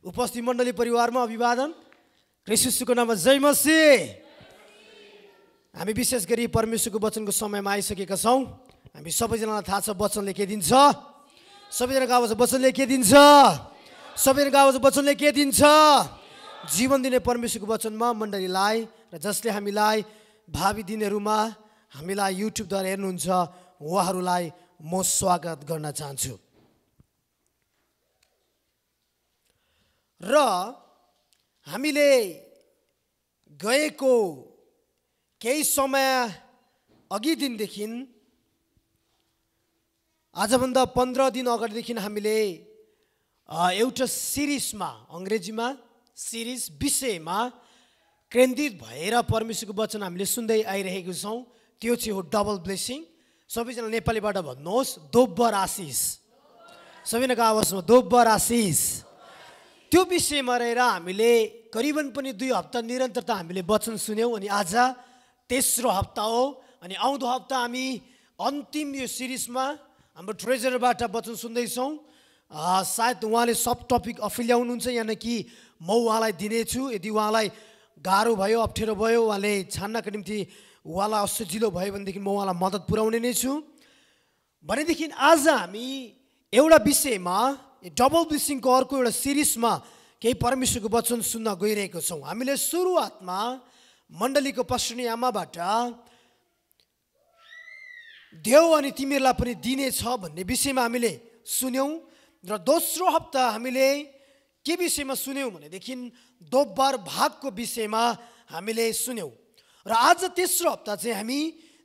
उपस्थित मण्डली परिवारमा अभिवादन। ख्रीष्टको नाममा जय मसीह। हामी विशेष गरी परमेश्वरको वचनको समयमा आइसकेका छौँ। हामी सबैजनालाई थाहा छ वचनले के दिन्छ। सबैजनाको आवाज वचनले के दिन्छ। सबैजनाको आवाज वचनले के दिन्छ। जीवन दिने परमेश्वरको वचनमा मण्डलीलाई र जसले हामीलाई भावी दिनहरूमा हामीलाई युट्युबद्वारा हेर्नुहुन्छ उहाँहरूलाई म स्वागत गर्न चाहन्छु। र हामीले गएको केही समय अघि दिनदेखि आजभन्दा 15 दिन अगाडिदेखि हामीले एउटा सिरिजमा अंग्रेजीमा सिरिज विषयमा केन्द्रित भएर परमेश्वरको वचन हामीले सुन्दै आइरहेको छौँ। त्यो चाहिँ हो डबल ब्लेसिङ। सबैजना नेपालीबाट भन्नुहोस् दोब्बर आशिष। सबैजनाको आवाजमा दोब्बर आशिष। त्यो विषयमा रहेर हामीले करिबन पनि 2 हप्ता निरन्तरता हामीले वचन सुन्यौँ अनि आज तेस्रो हप्ता हो। अनि आउँदो हप्ता हामी अन्तिम यो सिरिजमा हाम्रो ट्रेजरबाट वचन सुन्दैछौँ। सायद उहाँले सब टपिक आफै ल्याउनुहुन्छ यानि कि म उहाँलाई दिनेछु। यदि उहाँलाई गाह्रो भयो अप्ठ्यारो भयो उहाँले छान्नका निम्ति उहाँलाई असजिलो भयो भनेदेखि म उहाँलाई मद्दत पुर्याउने नै छु। भनेदेखि आज हामी एउटा विषयमा डबल ब्लेसिङको अर्को एउटा सिरिजमा केही परमेश्वरको वचन सुन्न गइरहेको छौँ। हामीले सुरुवातमा मण्डलीको पश्चिमी आमाबाट देव अनि तिमीहरूलाई पनि दिनेछ भन्ने विषयमा हामीले सुन्यौँ। र दोस्रो हप्ता हामीले के विषयमा सुन्यौँ भनेदेखि दोब्बर भागको विषयमा हामीले सुन्यौँ। र आज तेस्रो हप्ता चाहिँ हामी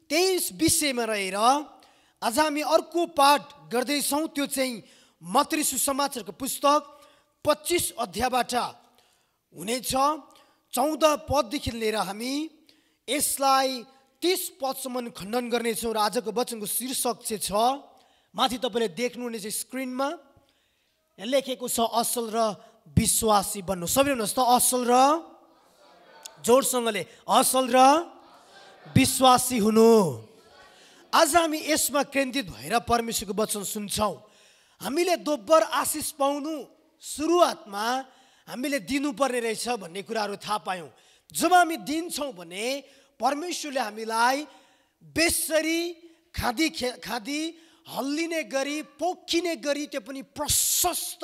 त्यही विषयमा रहेर आज हामी अर्को पाठ गर्दैछौँ। त्यो चाहिँ मत्ती सुसमाचारको पुस्तक 25 अध्यायबाट हुनेछ। 14 पददेखि लिएर हामी यसलाई 30 पदसम्म खण्डन गर्नेछौँ। र आजको वचनको शीर्षक चाहिँ छ, माथि तपाईँले देख्नुहुनेछ स्क्रिनमा लेखेको छ, असल र विश्वासी बन्नु। सबैले भन्नुहोस् त, असल र, जोडसँगले, असल र विश्वासी हुनु। आज हामी यसमा केन्द्रित भएर परमेश्वरको वचन सुन्छौँ। हामीले दोब्बर आशिष पाउनु सुरुवातमा हामीले दिनुपर्ने रहेछ भन्ने कुराहरू थाहा पायौँ। जब हामी दिन्छौँ भने परमेश्वरले हामीलाई बेसरी खाँदी हल्लिने गरी पोखिने गरी त्यो पनि प्रशस्त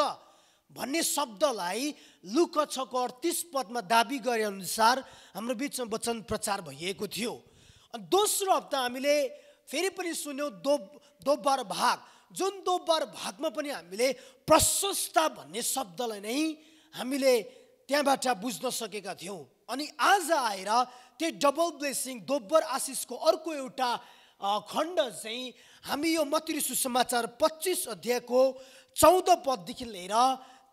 भन्ने शब्दलाई लुका 6 को 38 पदमा दाबी गरे अनुसार हाम्रो बिचमा वचन प्रचार भइएको थियो। दोस्रो हप्ता हामीले फेरि पनि सुन्यौँ दोब्बर भाग, जुन दोब्बर भागमा पनि हामीले प्रशस्त भन्ने शब्दलाई नै हामीले त्यहाँबाट बुझ्न सकेका थियौँ। अनि आज आएर त्यो डबल ब्लेसिङ दोब्बर आशिषको अर्को एउटा खण्ड चाहिँ हामी यो मत्ती सुसमाचार 25 अध्यायको 14 पददेखि लिएर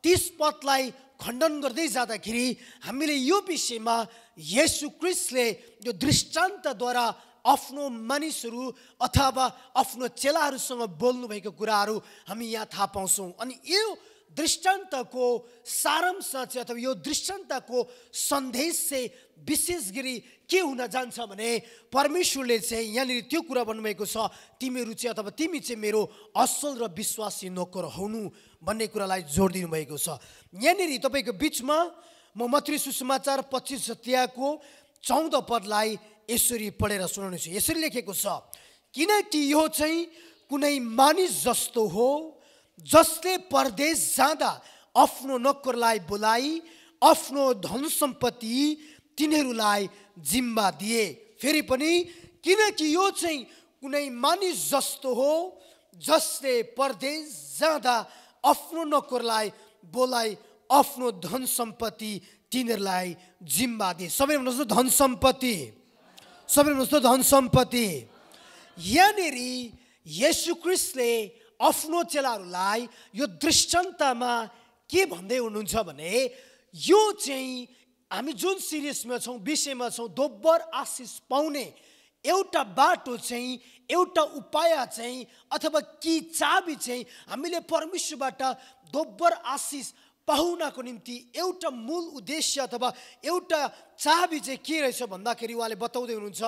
30 पदलाई खण्डन गर्दै जाँदाखेरि हामीले यो विषयमा येशू ख्रीष्टले यो दृष्टान्तद्वारा आफ्नो मानिसहरू अथवा आफ्नो चेलाहरूसँग बोल्नुभएको कुराहरू हामी यहाँ थाहा पाउँछौँ। अनि यो दृष्टान्तको सारांश चाहिँ अथवा यो दृष्टान्तको सन्देश चाहिँ विशेष गरी के हुन जान्छ भने परमेश्वरले चाहिँ यहाँनिर त्यो कुरा भन्नुभएको छ, तिमीहरू चाहिँ अथवा तिमी चाहिँ मेरो असल र विश्वासी नोकर हुनु भन्ने कुरालाई जोड दिनुभएको छ। यहाँनिर तपाईँको बिचमा म मत्ती सुसमाचार 25 अध्यायको 14 पदलाई यसरी पढेर सुनाउनु छु। यसरी लेखेको छ, किनकि यो चाहिँ कुनै मानिस जस्तो हो जसले परदेश जाँदा आफ्नो नोकरलाई बोलाई आफ्नो धन सम्पत्ति तिनीहरूलाई जिम्मा दिए। फेरि पनि, किनकि यो चाहिँ कुनै मानिस जस्तो हो जसले परदेश जाँदा आफ्नो नोकरलाई बोलाई आफ्नो धन सम्पत्ति तिनीहरूलाई जिम्मा दिए। सबैले भन्नुहोस् धन सम्पत्ति। सबैले भन्नुहोस् धन सम्पत्ति। यहाँनिर येशू ख्रीष्टले आफ्नो चेलाहरूलाई यो दृष्टान्तमा के भन्दै हुनुहुन्छ भने यो चाहिँ हामी जुन सिरिजमा छौँ विषयमा छौँ दोब्बर आशिष पाउने एउटा बाटो चाहिँ एउटा उपाय चाहिँ अथवा कि चाबी चाहिँ हामीले परमेश्वरबाट दोब्बर आशिष पाउनको निम्ति एउटा मूल उद्देश्य अथवा एउटा चाबी चाहिँ के रहेछ भन्दाखेरि उहाँले बताउँदै हुनुहुन्छ,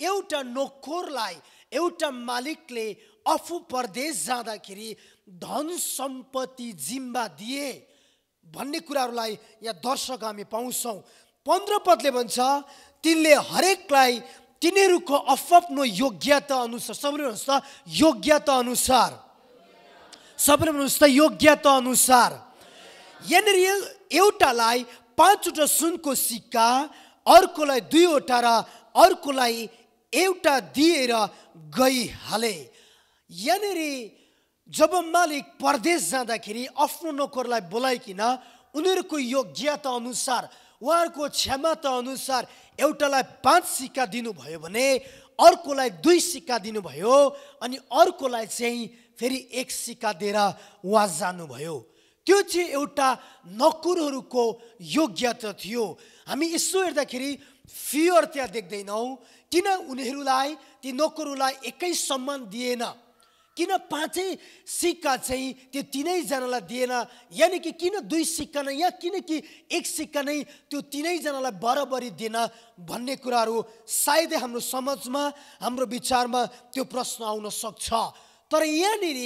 एउटा नोकरलाई एउटा मालिकले आफू परदेश जाँदाखेरि धन सम्पत्ति जिम्मा दिए भन्ने कुराहरूलाई यहाँ दर्शक हामी पाउँछौँ। 15 पदले भन्छ तिनले हरेकलाई तिनीहरूको आफ्नो योग्यता अनुसार, सबैले भन्नुहोस् त योग्यता अनुसार, सबैले भन्नुहोस् त योग्यता अनुसार। यहाँनिर एउटालाई 5वटा सुनको सिक्का, अर्कोलाई 2वटा र अर्कोलाई 1 दिएर गइहाले। यहाँनिर जब मालिक परदेश जाँदाखेरि आफ्नो नोकरलाई बोलाइकिन उनीहरूको योग्यता अनुसार, उहाँहरूको क्षमता अनुसार एउटालाई 5 सिक्का दिनुभयो भने अर्कोलाई 2 सिक्का दिनुभयो अनि अर्कोलाई चाहिँ फेरि 1 सिक्का दिएर उहाँ जानुभयो। त्यो चाहिँ एउटा नोकरहरूको योग्यता थियो। हामी यसो हेर्दाखेरि फियर त्यहाँ देख्दैनौँ। किन उनीहरूलाई, ती नोकरहरूलाई एकै सम्मान दिएन? किन 5 सिक्का चाहिँ त्यो 3जनालाई दिएन? यानि कि किन 2 सिक्का नै, या किनकि 1 सिक्का नै त्यो 3जनालाई बराबरी दिएन भन्ने कुराहरू सायदै हाम्रो समाजमा, हाम्रो विचारमा त्यो प्रश्न आउन सक्छ। तर यहाँनिर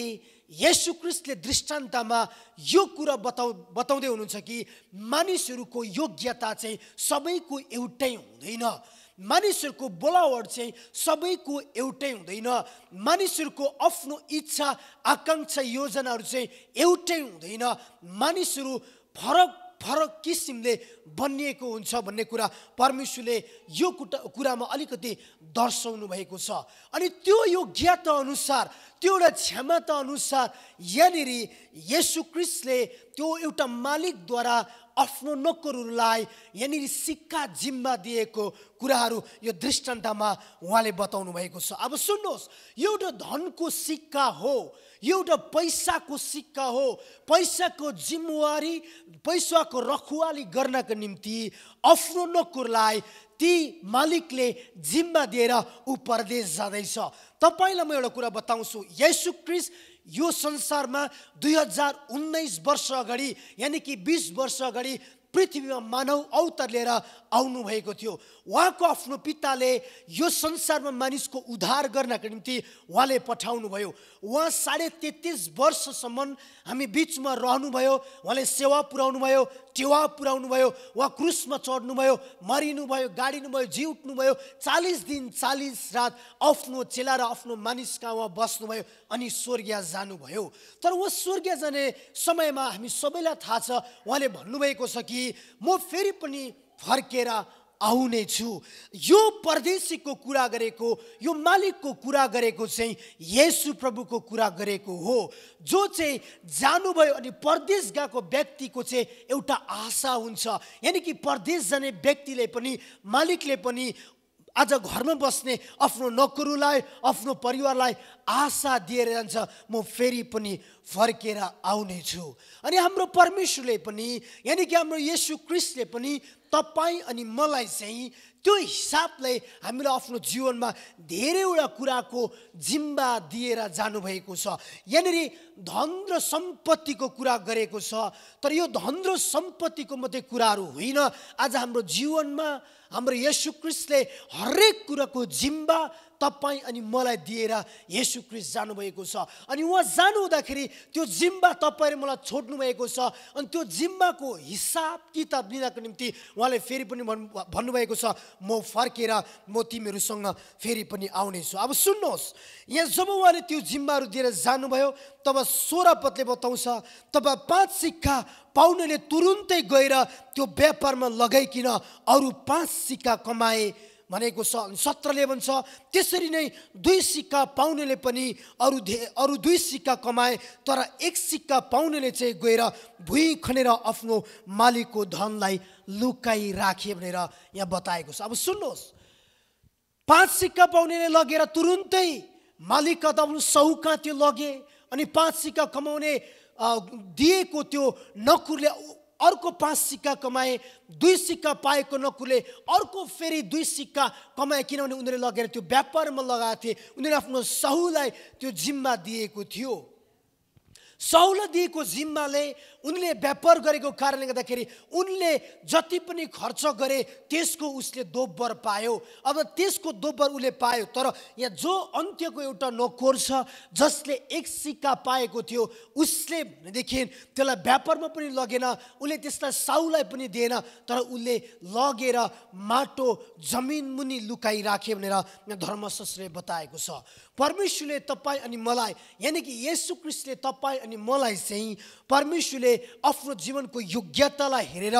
येशू ख्रीष्टले दृष्टान्तमा यो कुरा बताउँदै हुनुहुन्छ कि मानिसहरूको योग्यता चाहिँ सबैको एउटै हुँदैन। मानिसहरूको बोलावट चाहिँ सबैको एउटै हुँदैन। मानिसहरूको आफ्नो इच्छा, आकाङ्क्षा, योजनाहरू चाहिँ एउटै हुँदैन। मानिसहरू फरक फरक किसिमले बनिएको हुन्छ भन्ने कुरा परमेश्वरले यो कुरामा अलिकति दर्शाउनु भएको छ। अनि त्यो योग्यता अनुसार, त्यो एउटा क्षमता अनुसार यहाँनिर येशू ख्रीष्टले त्यो एउटा मालिकद्वारा आफ्नो नोकरहरूलाई यहाँनिर सिक्का जिम्मा दिएको कुराहरू यो दृष्टान्तमा उहाँले बताउनु भएको छ। अब सुन्नुहोस्, यो एउटा धनको सिक्का हो, यो एउटा पैसाको सिक्का हो। पैसाको जिम्मेवारी, पैसाको रखवाली गर्नको निम्ति आफ्नो नोकरलाई ती मालिकले जिम्मा दिएर ऊ परदेश जाँदैछ। तपाईँलाई म एउटा कुरा बताउँछु, येशू ख्रीष्ट यो संसारमा 2019 वर्ष अगाडि, यानि कि 20 वर्ष अगाडि पृथ्वीमा मानव अवतार लिएर आउनु भएको थियो। उहाँको आफ्नो पिताले यो संसारमा मानिसको उद्धार गर्नको निम्ति उहाँले पठाउनु भयो। उहाँ 33.5 वर्षसम्म हामी बिचमा रहनुभयो। उहाँले सेवा पुर्याउनु भयो, टेवा पुर्याउनु भयो। उहाँ क्रुसमा चढ्नुभयो, मरिनुभयो, गाडिनुभयो, जी उठ्नुभयो। 40 दिन 40 रात आफ्नो चेला र आफ्नो मानिसका उहाँ बस्नुभयो अनि स्वर्गीय जानुभयो। तर उहाँ स्वर्गीय जाने समयमा हामी सबैलाई थाहा छ, उहाँले भन्नुभएको छ कि म फेरि पनि फर्केर आउने छु। यो परदेशीको कुरा गरेको, यो मालिकको कुरा गरेको चाहिँ येशू प्रभुको कुरा गरेको हो, जो चाहिँ जानुभयो। अनि परदेश गएको व्यक्तिको चाहिँ एउटा आशा हुन्छ, यानि कि परदेश जाने व्यक्तिले पनि, मालिकले पनि आज घरमा बस्ने आफ्नो नोकरलाई, आफ्नो परिवारलाई आशा दिएर जान्छ, म फेरि पनि फर्केर आउने छु। अनि हाम्रो परमेश्वरले पनि, यानि कि हाम्रो येशू ख्रीष्टले पनि तपाईँ अनि मलाई चाहिँ त्यो हिसाबले हामीलाई आफ्नो जीवनमा धेरैवटा कुराको जिम्मा दिएर जानुभएको छ। यहाँनिर धन र सम्पत्तिको कुरा गरेको छ, तर यो धन र सम्पत्तिको मात्रै कुराहरू होइन। आज हाम्रो जीवनमा हाम्रो येशू ख्रीष्टले हरेक कुराको जिम्मा तपाईँ अनि मलाई दिएर येशू ख्रीष्ट जानुभएको छ। अनि उहाँ जानुहुँदाखेरि त्यो जिम्मा तपाईँ र मलाई छोड्नु भएको छ। अनि त्यो जिम्माको हिसाब किताब लिनको निम्ति उहाँले फेरि पनि भन्नुभएको छ, म फर्केर म तिमीहरूसँग फेरि पनि आउनेछु। अब सुन्नुहोस्, यहाँ जब उहाँले त्यो जिम्माहरू दिएर जानुभयो तब 16 पदले बताउँछ, तब 5 सिक्का पाउनेले तुरुन्तै गएर त्यो व्यापारमा लगाइकिन अरू 5 सिक्का कमाए भनेको छ। 17ले भन्छ, त्यसरी नै 2 सिक्का पाउनेले पनि अरू 2 सिक्का कमाए, तर 1 सिक्का पाउनेले चाहिँ गएर भुइँ खनेर आफ्नो मालिकको धनलाई लुकाइ राखे भनेर यहाँ बताएको छ। अब सुन्नुहोस्, 5 सिक्का पाउनेले लगेर तुरुन्तै मालिकका त आफ्नो साहुका त्यो लगे, अनि 5 सिक्का कमाउने दिएको त्यो नोकरले अर्को 5 सिक्का कमाए। 2 सिक्का पाएको नोकरले अर्को फेरि 2 सिक्का कमाए, किनभने उनीहरूले लगेर त्यो व्यापारमा लगाएको थिए। उनीहरूले आफ्नो साहुलाई त्यो जिम्मा दिएको थियो। साउललाई दिएको जिम्माले उनले व्यापार गरेको कारणले गर्दाखेरि उनले जति पनि खर्च गरे त्यसको उसले दोब्बर पायो। अब त्यसको दोब्बर उसले पायो, तर यहाँ जो अन्त्यको एउटा नोकर छ जसले एक सिक्का पाएको थियो उसले भनेदेखि त्यसलाई व्यापारमा पनि लगेन, उसले त्यसलाई साउललाई पनि दिएन, तर उसले लगेर माटो जमिन मुनि लुकाइराखे भनेर धर्मशास्त्रले बताएको छ। परमेश्वरले तपाईँ अनि मलाई यानि कि येशू ख्रीष्टले तपाईँ अनि मलाई चाहिँ परमेश्वरले आफ्नो जीवनको योग्यतालाई हेरेर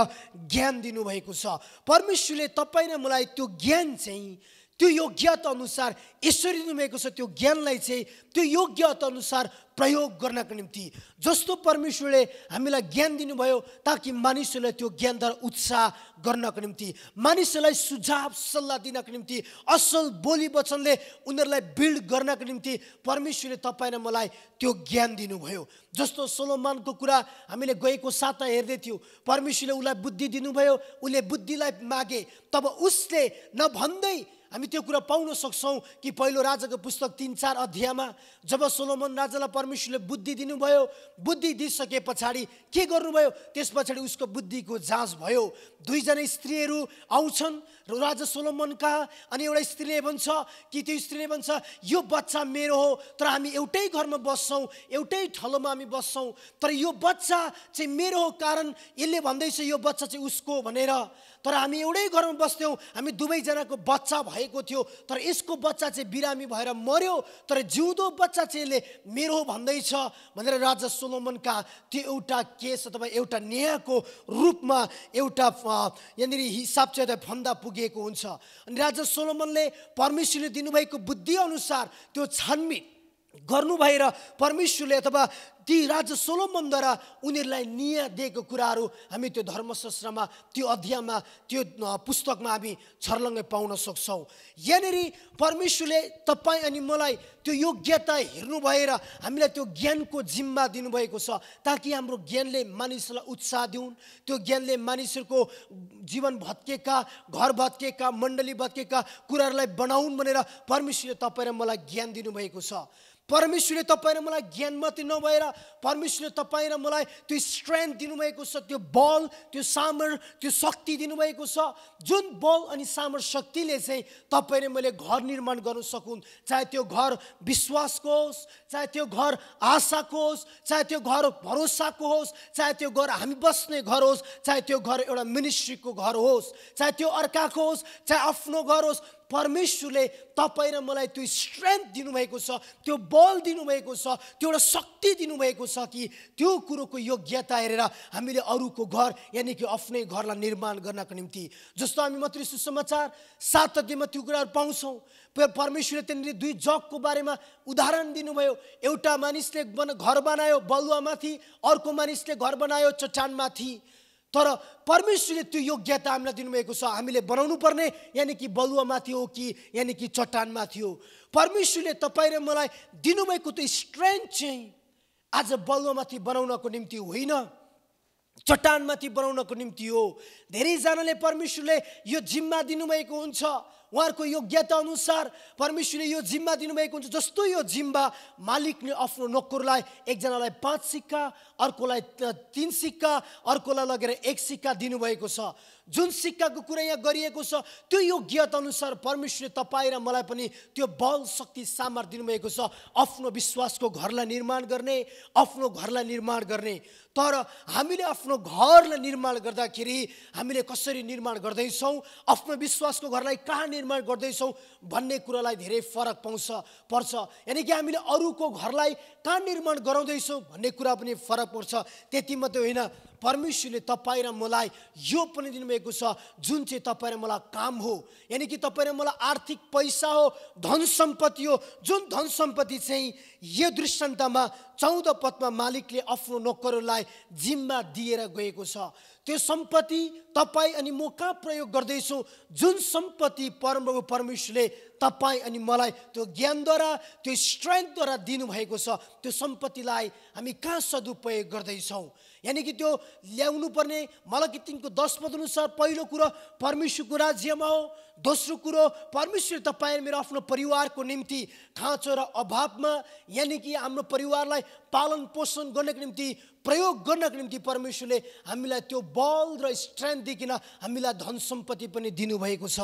ज्ञान दिनुभएको छ। परमेश्वरले तपाईँ र मलाई त्यो ज्ञान चाहिँ त्यो योग्यता अनुसार ईश्वरले दिनुभएको छ। त्यो ज्ञानलाई चाहिँ त्यो योग्यता अनुसार प्रयोग गर्नको निम्ति जस्तो परमेश्वरले हामीलाई ज्ञान दिनुभयो ताकि मानिसहरूलाई त्यो ज्ञानद्वारा उत्साह गर्नको निम्ति, मानिसहरूलाई सुझाव सल्लाह दिनको निम्ति, असल बोली वचनले उनीहरूलाई बिल्ड गर्नको निम्ति परमेश्वरले तपाईँ र मलाई त्यो ज्ञान दिनुभयो। जस्तो सोलोमनको कुरा हामीले गएको साता हेर्दै थियौँ, परमेश्वरले उसलाई बुद्धि दिनुभयो, उसले बुद्धिलाई मागे, तब उसले नभन्दै हामी त्यो कुरा पाउन सक्छौँ कि पहिलो राजाको पुस्तक 3-4 अध्यायमा जब सोलोमन राजालाई परमेश्वरले बुद्धि दिनुभयो, बुद्धि दिइसके पछाडि के गर्नुभयो, त्यस पछाडि उसको बुद्धिको जाँच भयो। 2 जना स्त्रीहरू आउँछन् र राजा सोलोमनका, अनि एउटा स्त्रीले भन्छ कि त्यो स्त्रीले भन्छ यो बच्चा मेरो हो, तर हामी एउटै घरमा बस्छौँ, एउटै ठलोमा हामी बस्छौँ, तर यो बच्चा चाहिँ मेरो हो कारण यसले भन्दैछ यो बच्चा चाहिँ उसको भनेर, तर हामी एउटै घरमा बस्थ्यौँ, हामी दुवैजनाको बच्चा भएको थियो, तर यसको बच्चा चाहिँ बिरामी भएर मर्यो, तर जिउँदो बच्चा चाहिँ यसले मेरो हो भन्दैछ भनेर राजा सोलोमनका त्यो एउटा केस अथवा एउटा न्यायको रूपमा एउटा यहाँनिर हिसाब चाहिँ फन्दा पुगेको हुन्छ। अनि राजा सोलोमनले परमेश्वरले दिनुभएको बुद्धि अनुसार त्यो छानबिन गर्नु भएर परमेश्वरले अथवा ती राजा सोलोमनद्वारा उनीहरूलाई न्याय दिएको कुराहरू हामी त्यो धर्मशास्त्रमा त्यो अध्यायमा त्यो पुस्तकमा हामी छर्लङ्गै पाउन सक्छौँ। यहाँनिर परमेश्वरले तपाईँ अनि मलाई त्यो योग्यता हेर्नु भएर हामीलाई त्यो ज्ञानको जिम्मा दिनुभएको छ ताकि हाम्रो ज्ञानले मानिसहरूलाई उत्साह दिउन्, त्यो ज्ञानले मानिसहरूको जीवन भत्केका, घर भत्केका, मण्डली भत्केका कुराहरूलाई बनाउन् भनेर परमेश्वरले तपाईँ र मलाई ज्ञान दिनुभएको छ। परमेश्वरले तपाईँ र मलाई ज्ञान मात्रै नभएर परमेश्वरले तपाईँ र मलाई त्यो स्ट्रेन्थ दिनुभएको छ, त्यो बल, त्यो सामर, त्यो शक्ति दिनुभएको छ, जुन बल अनि सामर शक्तिले चाहिँ तपाईँ र मैले घर निर्माण गर्न सकुन्। चाहे त्यो घर विश्वासको होस्, चाहे त्यो घर आशाको होस्, चाहे त्यो घर भरोसाको होस्, चाहे त्यो घर हामी बस्ने घर होस्, चाहे त्यो घर एउटा मिनिस्ट्रीको घर होस्, चाहे त्यो अर्काको होस्, चाहे आफ्नो घर होस्, परमेश्वरले तपाईँ र मलाई त्यो स्ट्रेन्थ दिनुभएको छ, त्यो बल दिनुभएको छ, त्यो एउटा शक्ति दिनुभएको छ कि त्यो कुरोको योग्यता हेरेर हामीले अरूको घर यानि कि आफ्नै घरलाई निर्माण गर्नको निम्ति। जस्तो हामी मत्ती सुसमाचार 7 अध्यायमा त्यो कुराहरू पाउँछौँ। परमेश्वरले त्यहाँनिर 2 जगको बारेमा उदाहरण दिनुभयो। एउटा मानिसले घर बनायो बलुवामाथि, अर्को मानिसले घर बनायो चट्टानमाथि, तर परमेश्वरले त्यो योग्यता हामीलाई दिनुभएको छ, हामीले बनाउनु पर्ने यानि कि बलुवामाथि हो कि यानि कि चट्टानमाथि हो। परमेश्वरले तपाईँ र मलाई दिनुभएको त्यो स्ट्रेन्थ चाहिँ आज बलुवामाथि बनाउनको निम्ति होइन, चट्टानमाथि बनाउनको निम्ति हो। धेरैजनाले परमेश्वरले यो जिम्मा दिनुभएको हुन्छ, उहाँहरूको योग्यता अनुसार परमेश्वरले यो जिम्मा दिनुभएको हुन्छ। जस्तो यो जिम्मा मालिकले आफ्नो नोकरलाई, एकजनालाई 5 सिक्का, अर्कोलाई 3 सिक्का, अर्कोलाई लगेर 1 सिक्का दिनुभएको छ। जुन सिक्काको कुरा यहाँ गरिएको छ त्यो योग्यता अनुसार परमेश्वरले तपाईँ र मलाई पनि त्यो बल, शक्ति, सामर्थ्य दिनुभएको छ आफ्नो विश्वासको घरलाई निर्माण गर्ने, आफ्नो घरलाई निर्माण गर्ने। तर हामीले आफ्नो घरलाई निर्माण गर्दाखेरि हामीले कसरी निर्माण गर्दैछौँ, आफ्नो विश्वासको घरलाई कहाँ निर्माण गर्दैछौँ भन्ने कुरालाई धेरै फरक पर्छ। यानि कि हामीले अरूको घरलाई कहाँ निर्माण गराउँदैछौँ भन्ने कुरा पनि फरक पर्छ। त्यति मात्रै होइन, परमेश्वरले तपाईँ र मलाई यो पनि दिनुभएको छ जुन चाहिँ तपाईँ र मलाई काम हो, यानि कि तपाईँ र मलाई आर्थिक पैसा हो, धन सम्पत्ति हो, जुन धन सम्पत्ति चाहिँ यो दृष्टान्तमा 14 पदमा मालिकले आफ्नो नोकरलाई जिम्मा दिएर गएको छ। त्यो सम्पत्ति तपाईँ अनि म कहाँ प्रयोग गर्दैछौँ? जुन सम्पत्ति परमप्रभु परमेश्वरले तपाईँ अनि मलाई त्यो ज्ञानद्वारा त्यो स्ट्रेन्थद्वारा दिनुभएको छ, त्यो सम्पत्तिलाई हामी कहाँ सदुपयोग गर्दैछौँ? यानि कि त्यो ल्याउनु पर्ने मलाकी 3 को 10 पद अनुसार पहिलो कुरो परमेश्वरको राज्यमा हो, दोस्रो कुरो परमेश्वर तपाईँ मेरो आफ्नो परिवारको निम्ति खाँचो र अभावमा यानि कि हाम्रो परिवारलाई पालन पोषण गर्नको निम्ति प्रयोग गर्नको निम्ति परमेश्वरले हामीलाई त्यो बल र स्ट्रेन्थ दिइकन हामीलाई धन सम्पत्ति पनि दिनुभएको छ।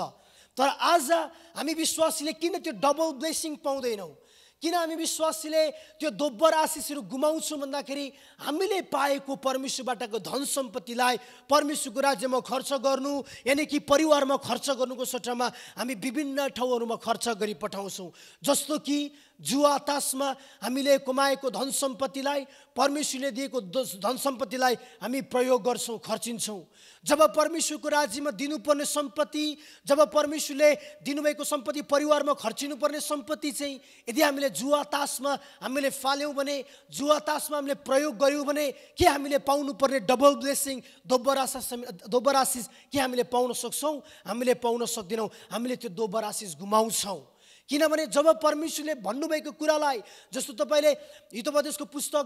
तर आज हामी विश्वासीले किन त्यो डबल ब्लेसिङ पाउँदैनौँ? किन हामी विश्वासीले त्यो दोब्बर आशिषहरू गुमाउँछौँ भन्दाखेरि हामीले पाएको परमेश्वरबाटको धन सम्पत्तिलाई परमेश्वरको राज्यमा खर्च गर्नु यानि कि परिवारमा खर्च गर्नुको सट्टामा हामी विभिन्न ठाउँहरूमा खर्च गरी पठाउँछौँ। जस्तो कि जुवा तासमा हामीले कमाएको धन सम्पत्तिलाई परमेश्वरले दिएको धन सम्पत्तिलाई हामी प्रयोग गर्छौँ, खर्चिन्छौँ। जब परमेश्वरको राज्यमा दिनुपर्ने सम्पत्ति, जब परमेश्वरले दिनुभएको सम्पत्ति परिवारमा खर्चिनुपर्ने सम्पत्ति चाहिँ यदि हामीले जुवा तासमा हामीले फाल्यौँ भने, जुवा तासमा हामीले प्रयोग गऱ्यौँ भने के हामीले पाउनुपर्ने डबल ब्लेसिङ दोब्बर आशिष के हामीले पाउन सक्छौँ? हामीले पाउन सक्दैनौँ। हामीले त्यो दोब्बर आशिष गुमाउँछौँ। किनभने जब परमेश्वरले भन्नुभएको कुरालाई, जस्तो तपाईँले हितोपदेशको पुस्तक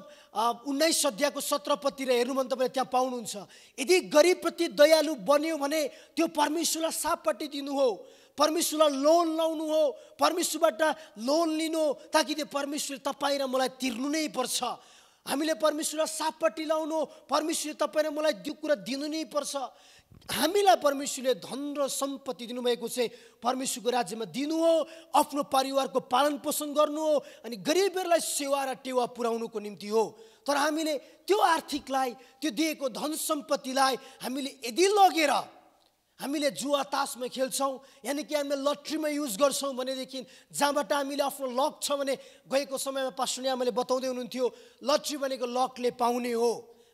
19 अध्यायको 17 पदतिर हेर्नु भने तपाईँले त्यहाँ पाउनुहुन्छ, यदि गरिबप्रति दयालु बन्यो भने त्यो परमेश्वरलाई सापट्टि दिनु हो, परमेश्वरलाई लोन लाउनु हो, परमेश्वरबाट लोन लिनु हो, ताकि त्यो परमेश्वर तपाईँ र मलाई तिर्नु नै पर्छ। हामीले परमेश्वरलाई सापट्टि लाउनु, परमेश्वरले तपाईँ र मलाई त्यो कुरा दिनु नै पर्छ। हामीलाई परमेश्वरले धन र सम्पत्ति दिनुभएको चाहिँ परमेश्वरको राज्यमा दिनु हो, आफ्नो परिवारको पालन पोषण गर्नु हो अनि गरिबहरूलाई सेवा र टेवा पुर्याउनुको निम्ति हो। तर हामीले त्यो आर्थिकलाई, त्यो दिएको धन सम्पत्तिलाई हामीले यदि लगेर हामीले जुवा तासमा खेल्छौँ यानि कि हामीले लट्रीमा युज गर्छौँ भनेदेखि जहाँबाट हामीले आफ्नो लक छ भने, गएको समयमा पास्टर आमाले बताउँदै हुनुहुन्थ्यो लट्री भनेको लकले पाउने हो,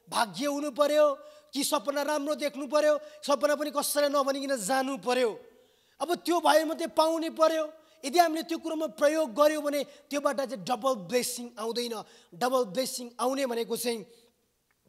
भाग्य हुनु पर्यो कि सपना राम्रो देख्नु पर्यो, सपना पनि कसैलाई नभनिकन जानु पर्यो। अब त्यो भयो मात्रै पाउने पर्यो। यदि हामीले त्यो कुरोमा प्रयोग गर्यौँ भने त्योबाट चाहिँ डबल ब्लेसिङ आउँदैन। डबल ब्लेसिङ आउने भनेको चाहिँ